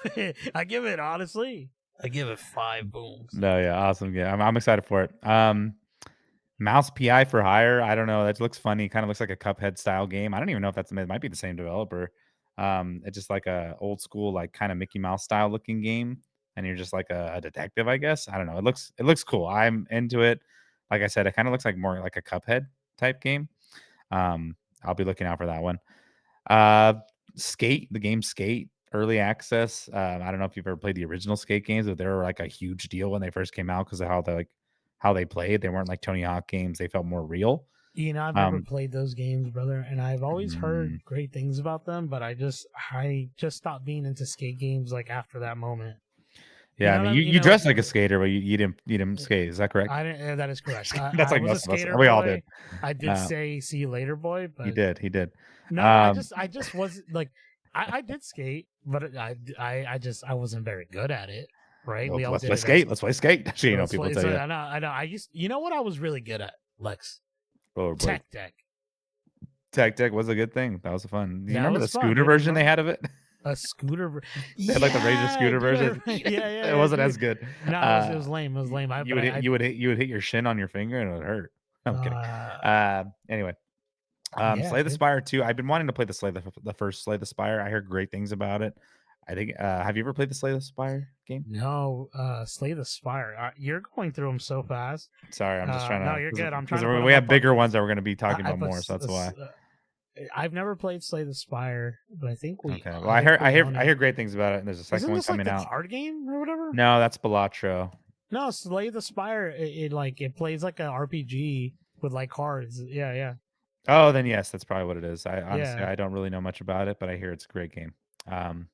it honestly. I give it 5 booms. No, yeah, awesome. Yeah, I'm excited for it. Mouse PI for Hire. I don't know. That looks funny. Kind of looks like a Cuphead style game. I don't even know if it might be the same developer. It's just like a old school, like kind of Mickey Mouse style looking game, and you're just like a detective, I guess. I don't know. It looks cool. I'm into it. Like I said, it kind of looks like more like a Cuphead type game. I'll be looking out for that one. Uh, Skate, the game Skate, early access. I don't know if you've ever played the original Skate games, but they were like a huge deal when they first came out because of how they played. They weren't like Tony Hawk games. They felt more real. You know, I've never Um, played those games, brother, and I've always mm, heard great things about them, but I just stopped being into skate games like after that moment. You yeah, I know what mean, I mean? You you know, like dressed like a skater, but you didn't skate. Is that correct? I didn't. That is correct. That's I like was a most of us. skater We all did. boy. I did Uh, say "see you later, boy," he but did. He did. no, Um, I just was like, I did skate, but I wasn't very good at it. Right? well, We all let's did play it as skate. Let's play skate. You know, let's people play. tell So you. I know. You know what I was really good at, Lex? Rollerblade. Tech Deck. Tech Deck was a good thing. That was fun. Do you Yeah, it remember was the fun, scooter dude. I version they remember had of it? a scooter. They had like the Razor Yeah, scooter dude. version. Yeah, yeah, It yeah, wasn't as dude. good. No, it was lame. It was lame. You would hit you would hit your shin on your finger and it would hurt. I'm kidding. Uh, Anyway, yeah, Slay the dude. Spire 2. I've been wanting to play the first Slay the Spire. I heard great things about it. I think have you ever played the Slay the Spire game? No, Slay the Spire. You're going through them so fast. Sorry, I'm just trying No, to you're good. I'm trying because to put we them have up on bigger the. ones that we're going to be talking I about put. more, so that's why. I've never played Slay the Spire, but I think we. Okay. Well, I think we own I it. hear great things about it, and there's a second Isn't one this like coming the out. card game or whatever? No, that's Balatro. No, Slay the Spire. It like it plays like an RPG with like cards. Yeah, yeah, Oh, then yes, that's probably what it is. I honestly yeah. I don't really know much about it, but I hear it's a great game. Um,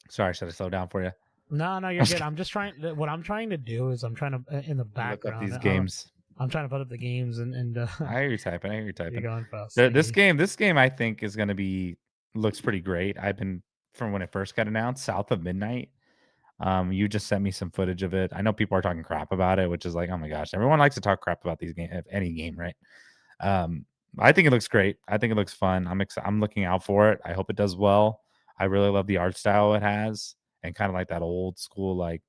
sorry, should I slow down for you? No, no, you're good. I'm just trying. What I'm trying to do is I'm trying to in the Look up background. these games. I'm trying to put up the games and I hear you typing. I hear you you're typing. going fast. This game, I think is going to be looks pretty great. I've been from when it first got announced, South of Midnight. You just sent me some footage of it. I know people are talking crap about it, which is like, oh my gosh, everyone likes to talk crap about these game, any game, right? Um, I think it looks great. I think it looks fun. I'm looking out for it. I hope it does well. I really love the art style it has, and kind of like that old school, like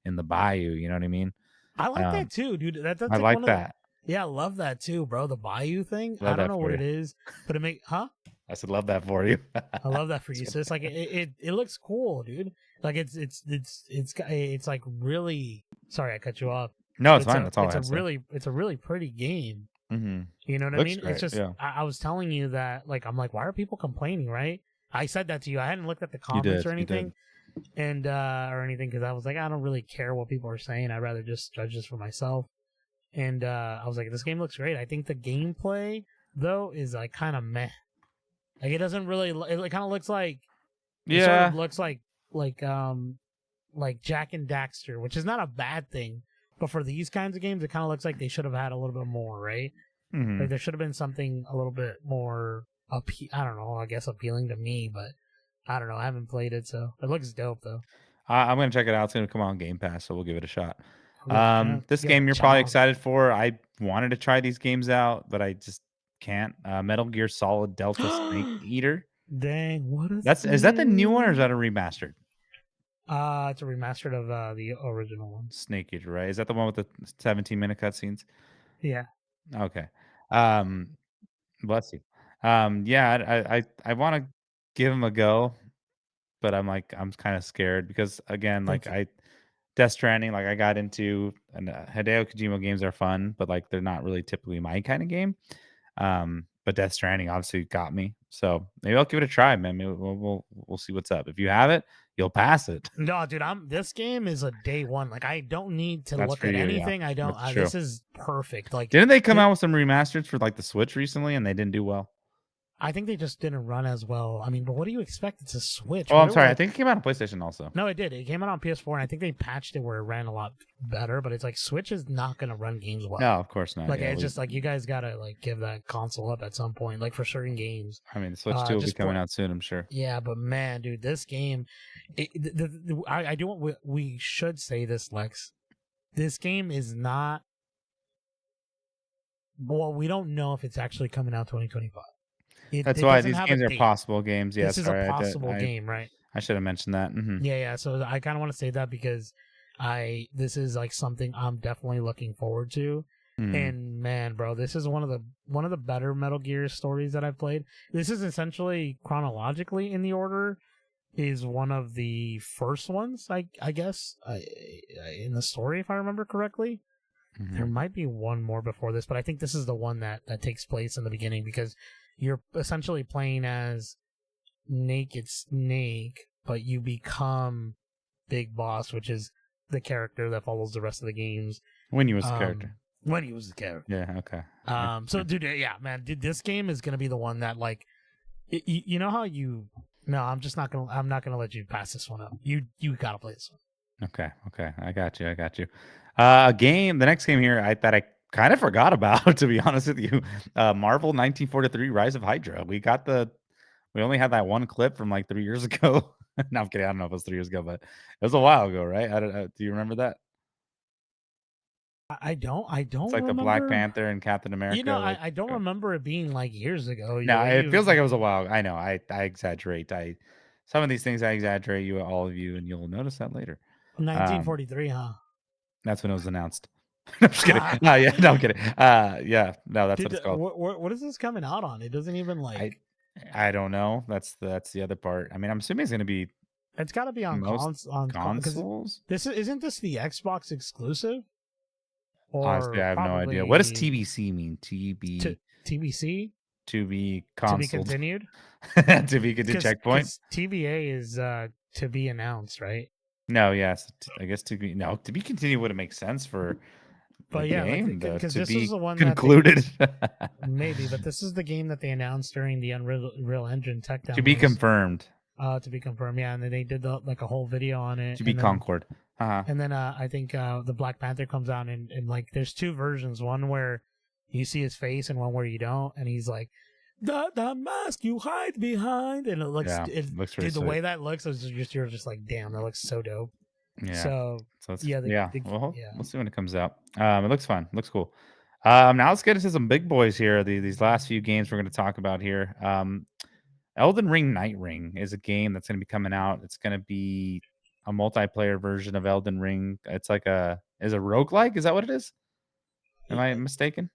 in the bayou. You know what I mean? I like that Um, too, dude. That's I like one like of the. that. Yeah, I love that too, bro. The Bayou thing. I Love don't that know for what you. it is, but it make huh? I said, love that for you. I love that for you. So it's like it looks cool, dude. Like it's like really. Sorry, I cut you off. No, But it's fine. That's all I had to say. it's a really pretty game. Mm-hmm. You know what I Looks mean? It's great. just Yeah, I was telling you that like I'm like, why are people complaining, right? I said that to you. I hadn't looked at the you comments did. or You did. anything, and or anything because I was like, I don't really care what people are saying. I'd rather just judge this for myself. And I was like, this game looks great. I think the gameplay though is like kind of meh. Like it doesn't really. It kind of looks like it sort of Yeah. looks like Jack and Daxter, which is not a bad thing. But for these kinds of games, it kind of looks like they should have had a little bit more, right? Mm-hmm. Like there should have been something a little bit more I don't know, I guess appealing to me, but I don't know. I haven't played it, so it looks dope though. I'm gonna check it out. It's gonna come on Game Pass, so we'll give it a shot. This Give it game a you're probably chance. excited for. I wanted to try these games out, but I just can't. Metal Gear Solid Delta Snake Eater. Dang, what a Is that the new one or is thing. that a remastered It's a remastered of the original one. Snake Eater? Right? Is that the one with the 17-minute cutscenes? Yeah. Okay. Um, bless you. Yeah, I want to give him a go, but I'm kind of scared because again, Thank like you. Death Stranding, like I got into, and Hideo Kojima games are fun, but like they're not really typically my kind of game. But Death Stranding obviously got me, so maybe I'll give it a try, man. Maybe we'll see what's up. If you have it, you'll pass it. No, dude, this game is a day one. Like I don't need to That's look for at you, yeah. anything. I don't That's true. this is perfect. Like Didn't they come it, out with some remasters for like the Switch recently, and they didn't do well? I think they just didn't run as well. I mean, but what do you expect? It's a Switch. Oh, What I'm are sorry. I like think it came out on PlayStation also. No, it did. It came out on PS4 and I think they patched it where it ran a lot better, but it's like Switch is not going to run games well. No, of course not. Like Yeah, it's just like you guys got to like give that console up at some point like for certain games. I mean, the Switch 2 will be Just coming for out soon, I'm sure. Yeah, but man, dude, this game I do want we should say this, Lex. This game is not well, we don't know if it's actually coming out 2025. That's It why doesn't these have a games are date. possible games. Yeah, This is a sorry, possible game, right? I should have mentioned that. Mm-hmm. Yeah, yeah. So I kind of want to say that because this is like something I'm definitely looking forward to. Mm-hmm. And man, bro, this is one of the better Metal Gear stories that I've played. This is essentially chronologically in the order is one of the first ones, I guess, in the story if I remember correctly. Mm-hmm. There might be one more before this, but I think this is the one that takes place in the beginning because you're essentially playing as Naked Snake, but you become Big Boss, which is the character that follows the rest of the games. When you was the character. When he was the character. Yeah, okay. So dude, yeah, man, dude, this game is gonna be the one that like, you know how you. No, I'm not gonna let you pass this one up. You gotta play this one. Okay. I got you. The next game here that I kind of forgot about, to be honest with you. Marvel 1943 Rise of Hydra. We only had that one clip from like 3 years ago. No, I'm kidding. I don't know if it was 3 years ago, but it was a while ago, right? Do you remember that? I don't It's like the Black remember. Panther and Captain You know, America, like, I don't remember it being like years ago. The no, way it you feels like it was a while. I know. I exaggerate. Some of these things I exaggerate, you all of you, and you'll notice that later. Um, 1943, huh? that's when it was announced. I'm just kidding. Yeah, no, I'm kidding. Yeah, no, that's what Dude, it's called. what is this coming out on? It doesn't even I like. I don't know. That's the other part. I mean, I'm assuming it's gonna be It's got to be on most because consoles. this isn't this the Xbox exclusive Honestly, or I have no idea. What does probably TBC mean? to TBC To be to be consoled. continued To be good to checkpoint. because TBA is to be announced, right? No, yes. I guess to be continued would make sense for the But yeah, like game. The because to this is be the one that they concluded. maybe, but this is the game that they announced during the Unreal Engine tech To be demos. confirmed. To be confirmed, yeah, and then they did like a whole video on it, To be Concord. Uh-huh. and then I think the Black Panther comes out and like there's two versions, one where you see his face and one where you don't, and he's like the mask you hide behind, and Yeah. Looks really dude, the sweet. way that looks is just you're just like damn, that looks so dope. Yeah. So So it's yeah, yeah. Well, yeah, we'll see when it comes out. It looks fun. Looks cool. Now let's get into some big boys here. These last few games we're going to talk about here. Elden Ring Night Ring is a game that's going to be coming out. It's going to be a multiplayer version of Elden Ring. It's like a roguelike. Is that what it is? Am I mistaken?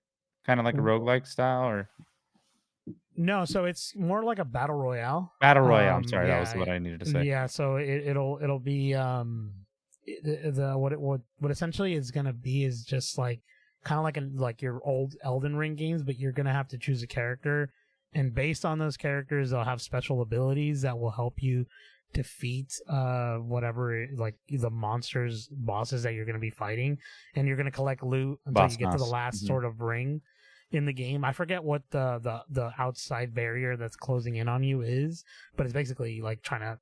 Kind of like a roguelike style or no, so it's more like a battle royale. battle royale. I'm sorry, that was Yeah, what I needed to say. yeah. So it'll be the what essentially is gonna be is just like kind of like your old Elden Ring games, but you're gonna have to choose a character, and based on those characters, they'll have special abilities that will help you defeat whatever like the monsters bosses that you're going to be fighting, and you're going to collect loot until you Boss get to the Mouse. last sort of ring in the game. I forget what the outside barrier that's closing in on you is, but it's basically like trying to,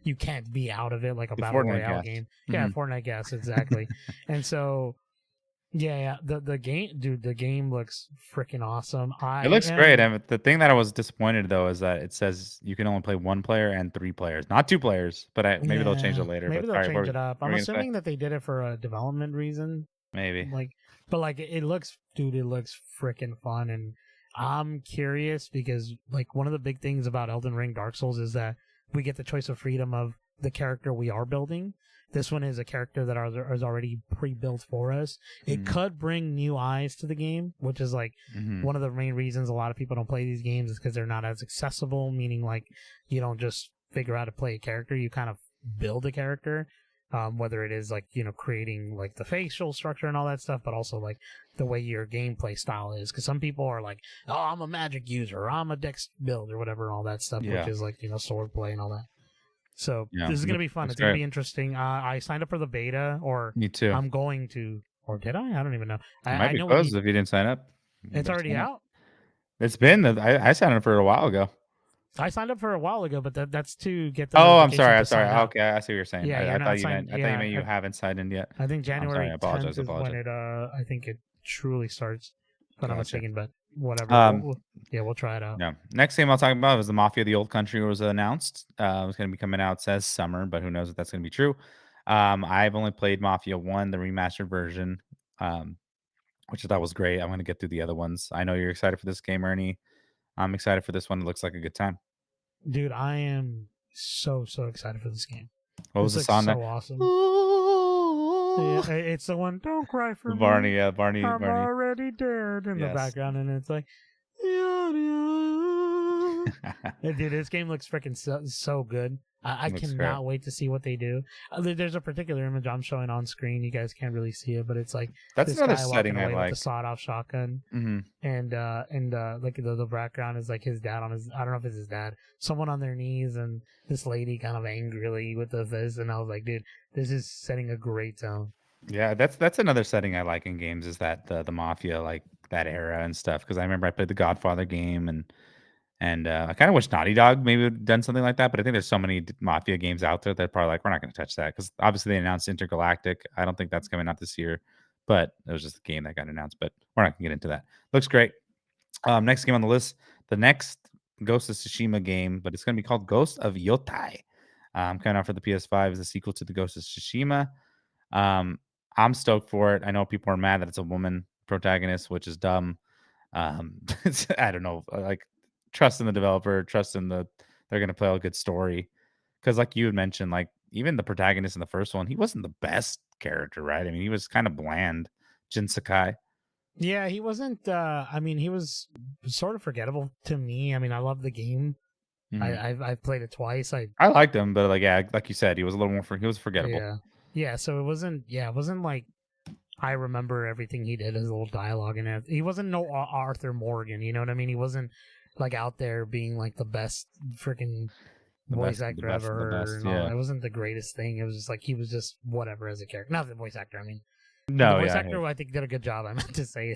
you can't be out of it like a The battle Fortnite royale gas. game. Yeah, Mhm. Fortnite gas, exactly. And so yeah, the game, dude, the game looks freaking awesome. It looks great. And the thing that I was disappointed though is that it says you can only play one player and three players, not two players. But maybe they'll change it Yeah, later. maybe But they'll sorry, change it up. what I'm were you gonna say? assuming that they did it for a development reason. Maybe. Like, but like it looks, dude, it looks freaking fun, and I'm curious because like one of the big things about Elden Ring Dark Souls is that we get the choice of freedom of the character we are building. This one is a character that is already pre-built for us. It Mhm. could bring new eyes to the game, which is like Mhm. one of the main reasons a lot of people don't play these games is because they're not as accessible, meaning like you don't just figure out how to play a character, you kind of build a character. Whether it is like, creating like the facial structure and all that stuff, but also like the way your gameplay style is. Because some people are like, oh, I'm a magic user, or I'm a dex build, or whatever, and all that stuff, which Yeah. is like, sword play and all that. So Yeah. this is going to be fun. Looks It's going to great. be interesting. I signed up for the beta, or Me too. I'm going to, or did I? I don't even know. It might I be know we closed need, if you didn't sign up. You it's better already sign up. out. It's been. I signed up for it a while ago. I signed up for a while ago, but that's to get the Oh, I'm notification sorry. I'm to sorry. sign up. Okay, I see what you're saying. Yeah, you're I thought not you meant. signed. I thought you Yeah, meant you haven't signed in yet. I think I'm sorry. January I 10th apologize. is when Apologize. it I think it truly starts. If I'm not Gotcha. mistaken, but whatever. Um. We'll try it out. Yeah. Next game I'll talk about was the Mafia: The Old Country was announced. It's going to be coming out. It says summer, but who knows if that's going to be true. I've only played Mafia 1, the remastered version, um, which I thought was great. I'm going to get through the other ones. I know you're excited for this game, Ernie. I'm excited for this one. It looks like a good time. Dude, I am so excited for this game. What was This the looks song that? so awesome. Yeah, it's the one. Don't cry for me. Barney, yeah, Barney, I'm Barney. already dead in the Yes. background, and it's like, dude, this game looks freaking so good. I Looks great. cannot wait to see what they do. There's a particular image I'm showing on screen. You guys can't really see it, but it's like That's this another guy walking setting I away with like. the sawed-off shotgun, Hmm. and like the background is like his dad on his. I don't know if it's his dad. Someone on their knees, and this lady kind of angrily with this, and I was like, dude, this is setting a great tone. Yeah, that's another setting I like in games is that the mafia, like that era and stuff. Because I remember I played the Godfather game and I kind of wish Naughty Dog maybe would done something like that. But I think there's so many mafia games out there that probably like we're not going to touch that because obviously they announced Intergalactic. I don't think that's coming out this year, but it was just a game that got announced. But we're not going to get into that. Looks great. Next game on the list, the next Ghost of Tsushima game, but it's going to be called Ghost of Yotai. Coming out for the PS5 is a sequel to the Ghost of Tsushima. Um, I'm stoked for it. I know people are mad that it's a woman protagonist, which is dumb. I don't know, like, trust in the developer, trust in they're gonna play a good story. Because like you had mentioned, like, even the protagonist in the first one, he wasn't the best character, right? I mean, he was kinda bland, Jin Sakai. Yeah, he wasn't. I mean, he was sort of forgettable to me. I mean, I love the game. Mhm. I've played it twice. I liked him, but, like, yeah, like you said, he was a little more he was forgettable. Yeah, yeah. So it wasn't. Yeah, it wasn't like I remember everything he did, his little dialogue and everything. He wasn't no Arthur Morgan. You know what I mean? He wasn't like out there being like the best freaking voice The actor ever best of the heard best, and all yeah. that. It wasn't the greatest thing. It was just like he was just whatever as a character. Not the voice actor. I mean, the No, voice yeah, I hear actor I think did a good job. I meant to say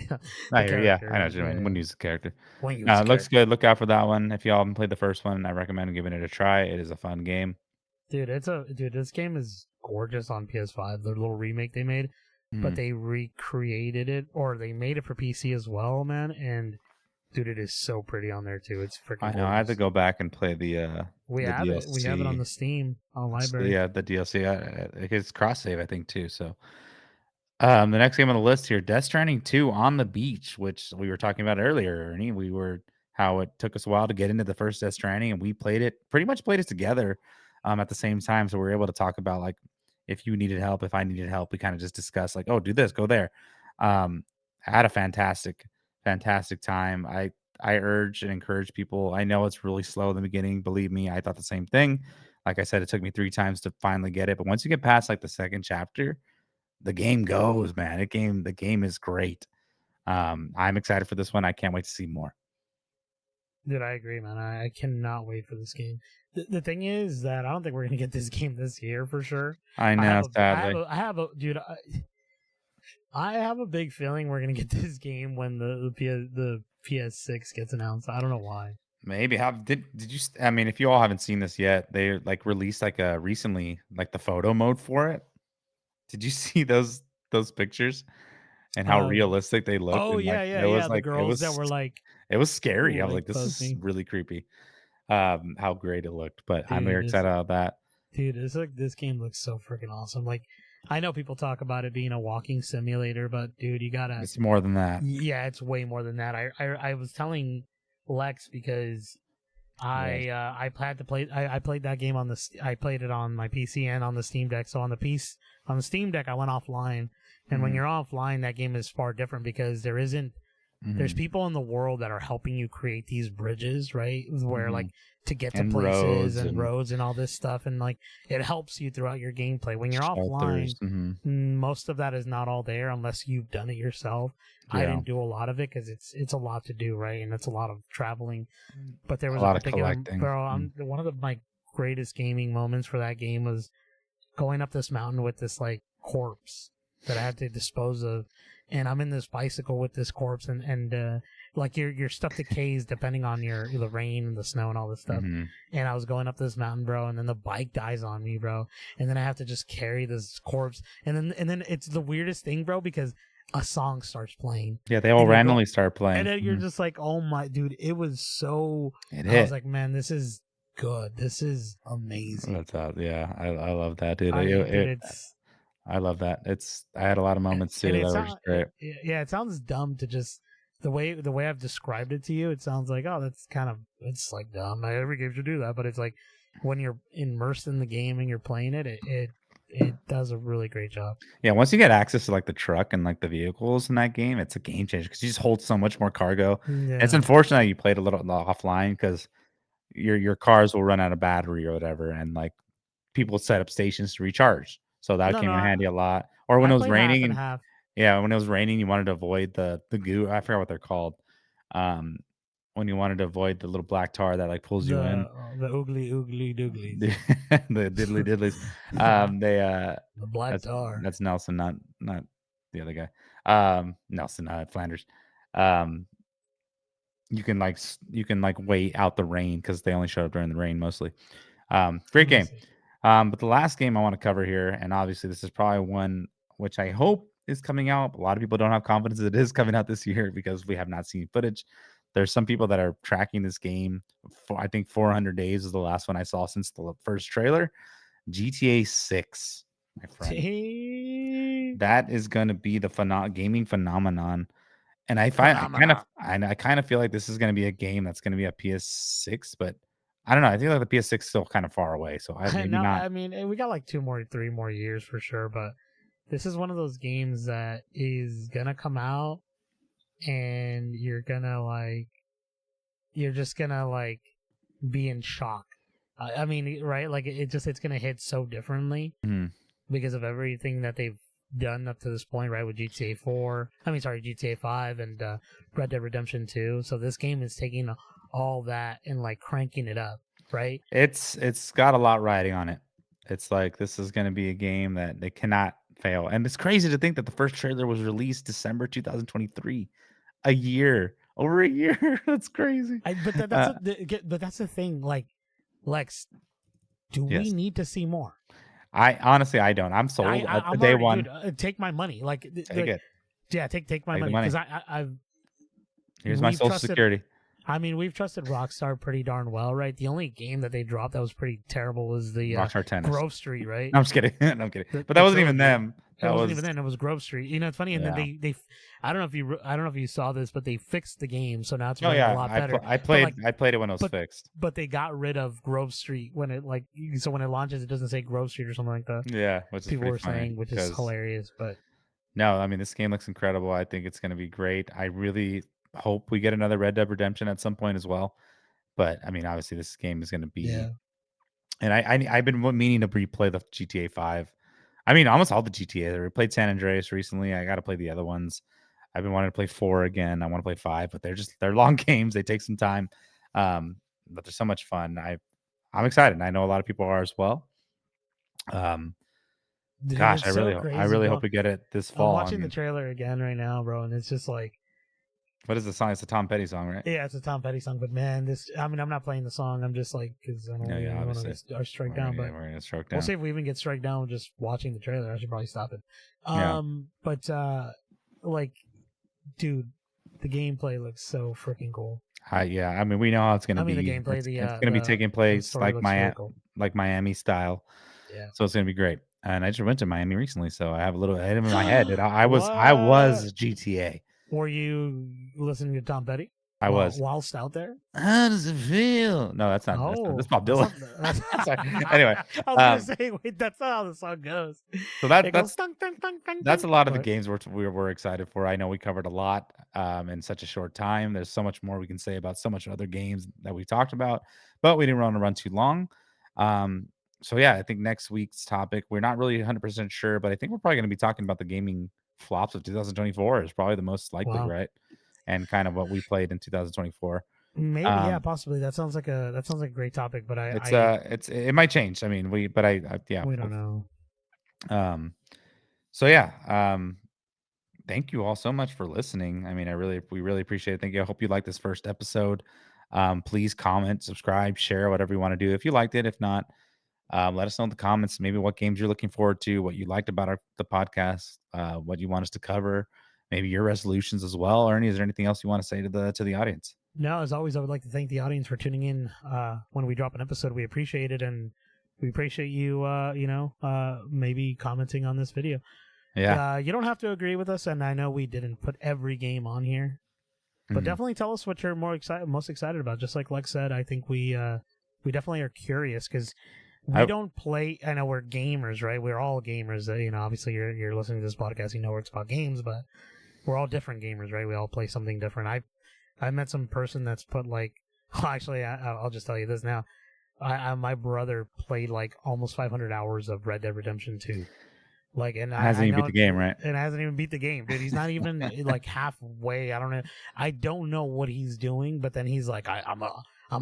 I the hear yeah, I know character. what you mean, Yeah, wouldn't use the character. when you No, was a it looks character. good, look out for that one. If y'all haven't played the first one, I recommend giving it a try. It is a fun game. Dude, this game is gorgeous on PS5. The little remake they made, but Mhm. they recreated it or they made it for PC as well, man. And dude, it is so pretty on there too. It's freaking I know, I had to gorgeous. go back and play We the have it. We have it on DLC. the Steam on So, library. yeah, the DLC, it's cross save, I think, too, so the next game on the list here, Death Stranding 2 on the beach, which we were talking about earlier, Ernie. We were how it took us a while to get into the first Death Stranding, and we played it pretty much played it together at the same time. So we were able to talk about like if you needed help, if I needed help, we kind of just discussed like, oh, do this, go there. I had a fantastic time. I urge and encourage people. I know it's really slow in the beginning. Believe me, I thought the same thing. Like I said, it took me 3 times to finally get it. But once you get past like the second chapter, the game goes, man. The game is great. I'm excited for this one. I can't wait to see more. Dude, I agree, man. I cannot wait for this game. The thing is that I don't think we're gonna get this game this year for sure. I know, sadly. Dude. I have a big feeling we're gonna get this game when the PS6 gets announced. I don't know why. Maybe how did you I mean, if you all haven't seen this yet, they like released like a recently like the photo mode for it. Did you see those pictures and how Uh, realistic they looked? oh And like yeah, yeah, yeah. The it girls that were it was scary. I was like like, this is posing, really creepy. How great it looked. But I'm dude. very excited about that. This game looks so freaking awesome. Like, I know people talk about it being a walking simulator, but dude, you gotta. It's more than that. Yeah, it's way more than that. I was telling Lex because Yes. I had to play. I played that game on I played it on my PC and on the Steam Deck. So on the Steam Deck, I went offline. And when Mhm, you're offline, that game is far different because there's mhm, people in the world that are helping you create these bridges, right? Where like mhm. to get to And places roads and and roads and all this stuff, and like it helps you throughout your gameplay. When you're shelters. offline, Mhm. most of that is not all there unless you've done it yourself. I Yeah. didn't do a lot of it because it's a lot to do, right? And it's a lot of traveling. But there A was a lot of particular collecting. bro. Mm. One of my greatest gaming moments for that game was going up this mountain with this like corpse that I had to dispose of, and I'm in this bicycle with this corpse, and like your stuff decays depending on the rain and the snow and all this stuff. Mhm. And I was going up this mountain, bro, and then the bike dies on me, bro, and then I have to just carry this corpse, and then it's the weirdest thing, bro, because a song starts playing, Yeah, they all and randomly start and playing. then you're Mhm. just like, oh my, dude, it was so. It I was hit. like, man, this is good. This is amazing. That's yeah, I love that, dude. I mean, dude, It I love that. I had a lot of moments and too that were just great. yeah, it sounds dumb to just the way I've described it to you. It sounds like, oh, that's kind of, it's like dumb. Every game should do that, but it's like when you're immersed in the game and you're playing it, it does a really great job. Yeah, once you get access to like the truck and like the vehicles in that game, it's a game changer because you just hold so much more cargo. It's Yeah. unfortunate that you played a little offline because your cars will run out of battery or whatever, and like people set up stations to recharge. So that No, came no, in handy a lot. Or when I it was played half raining and and half. yeah, when it was raining, you wanted to avoid the goo. I forgot what they're called. Um, when you wanted to avoid the little black tar that like pulls you in. The oogly oogly dooglies. The the diddly diddlies. They The black that's tar. Nelson, not the other guy. Nelson Flanders. Um, you can like wait out the rain because they only show up during the rain mostly. Great I game. see. But the last game I want to cover here, and obviously this is probably one which I hope is coming out. A lot of people don't have confidence that it is coming out this year because we have not seen footage. There's some people that are tracking this game for I think 400 days is the last one I saw since the first trailer. GTA 6, my friend. that is gonna be the gaming phenomenon. And Phenomena. I kind of feel like this is gonna be a game that's gonna be a PS6, but I don't know. I feel like the PS6 is still kind of far away, so maybe No, not. I mean we got like 3 more years for sure, but this is one of those games that is gonna come out, and you're just gonna like be in shock. I mean, right? Like it's gonna hit so differently Mhm. because of everything that they've done up to this point, right? With GTA 4, I mean, sorry, GTA 5 and Red Dead Redemption 2. So this game is taking all that and like cranking it up, right? It's got a lot riding on it. It's like this is gonna be a game that they cannot fail, and it's crazy to think that the first trailer was released December 2023, over a year. That's crazy. But Uh, but that's the thing. Like, Lex, do we yes. need to see more? I honestly, I don't. I'm sold at the I'm day already, one. dude. Take my money. Take it. Yeah, take my Take the money because money. I've Here's my we've Social trusted. Security. I mean, we've trusted Rockstar pretty darn well, right? The only game that they dropped that was pretty terrible was the Rockstar Tennis. Grove Street, right? No, I'm just kidding. No, I'm kidding. But that The wasn't even trilogy. them. It That wasn't was even then. It was Grove Street. You know, it's funny. And then yeah. I don't know if I don't know if you saw this, but they fixed the game, so now it's Oh running a yeah. lot better. I But like, played it when it was but fixed. but they got rid of Grove Street when it like so when it launches, it doesn't say Grove Street or something like that. Yeah, which is People pretty were funny saying, which is because hilarious. But no, I mean this game looks incredible. I think it's gonna be great. I really hope we get another Red Dead Redemption at some point as well. But I mean, obviously this game is gonna be yeah, and I've been meaning to replay the GTA 5. I mean, almost all the GTAs. I replayed San Andreas recently. I got to play the other ones. I've been wanting to play 4 again. I want to play 5, but they're long games. They take some time. But they're so much fun. I'm excited. And I know a lot of people are as well. Um, dude, gosh, it's so I crazy really going. hope we get it this I'm fall. I watching the mean, trailer again right now, bro, and it's just like, what is the song? It's a Tom Petty song, right? yeah, it's a Tom Petty song, but man, this. I mean, I'm not playing the song. I'm just like, because I Yeah, don't yeah, even want to obviously. get our strike down. But We're gonna get struck we'll down. see if we even get strike down with just watching the trailer. I should probably stop it. Yeah. But like, dude, the gameplay looks so freaking cool. Yeah. I mean, we know how it's gonna I mean, the be. gameplay, It's gonna be taking the place story looks really cool. like Miami style. Yeah. So it's gonna be great. And I just went to Miami recently, so I have a little item in my head. And I What? was GTA. Were you listening to Tom Petty I was. whilst out there? How does it feel? No, that's Oh, Bob that's Dylan. not. That's, Sorry. Anyway, I was gonna um, say, wait, that's not how the song goes. so It goes dun dun dun dun that's dun. a lot of the But games we're excited for. I know we covered a lot in such a short time. There's so much more we can say about so much other games that we talked about, but we didn't want to run too long. Um, so yeah, I think next week's topic we're not really 100% sure, but I think we're probably going to be talking about the gaming flops of 2024 is probably the most likely, wow, right? And kind of what we played in 2024. maybe yeah, Um, possibly. That sounds like a great topic. But it might change. I mean, yeah. we don't know. Um, so yeah, thank you all so much for listening. I mean, we really appreciate it. Thank you. I hope you liked this first episode. Please comment, subscribe, share, whatever you want to do. If you liked it, if not, let us know in the comments. Maybe what games you're looking forward to, what you liked about the podcast, what you want us to cover, maybe your resolutions as well. Ernie, is there anything else you want to say to the audience? No, as always, I would like to thank the audience for tuning in. When we drop an episode, we appreciate it, and we appreciate you. Maybe commenting on this video. Yeah. You don't have to agree with us, and I know we didn't put every game on here, but Mhm. definitely tell us what you're most excited about. Just like Lex said, I think we definitely are curious because we I, don't play. I know we're gamers, right? We're all gamers. Obviously you're listening to this podcast, you know it's about games, but we're all different gamers, right? We all play something different. I met some person that's put like, well, actually, I'll just tell you this now. My brother played like almost 500 hours of Red Dead Redemption 2. Like, and hasn't I even beat know, the game, right? and hasn't even beat the game, dude. He's not even like halfway. I don't know what he's doing, but then he's like, I'm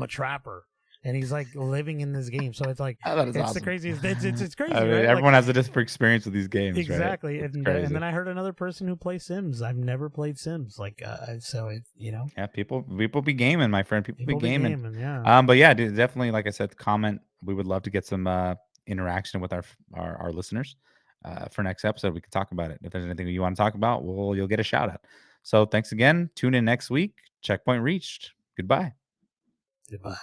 a trapper, and he's like living in this game. So it's like, That is it's the awesome. craziest. It's crazy, I mean, right? Like, everyone has a different experience with these games, right? exactly. It's And crazy. then I heard another person who plays Sims. I've never played Sims. Like, so Yeah, people be gaming, my friend. People be people be gaming. gaming. Yeah. But yeah, dude, definitely, like I said, comment. We would love to get some interaction with our listeners. For next episode, we could talk about it. If there's anything you want to talk about, you'll get a shout out. So thanks again. Tune in next week. Checkpoint reached. Goodbye. Goodbye.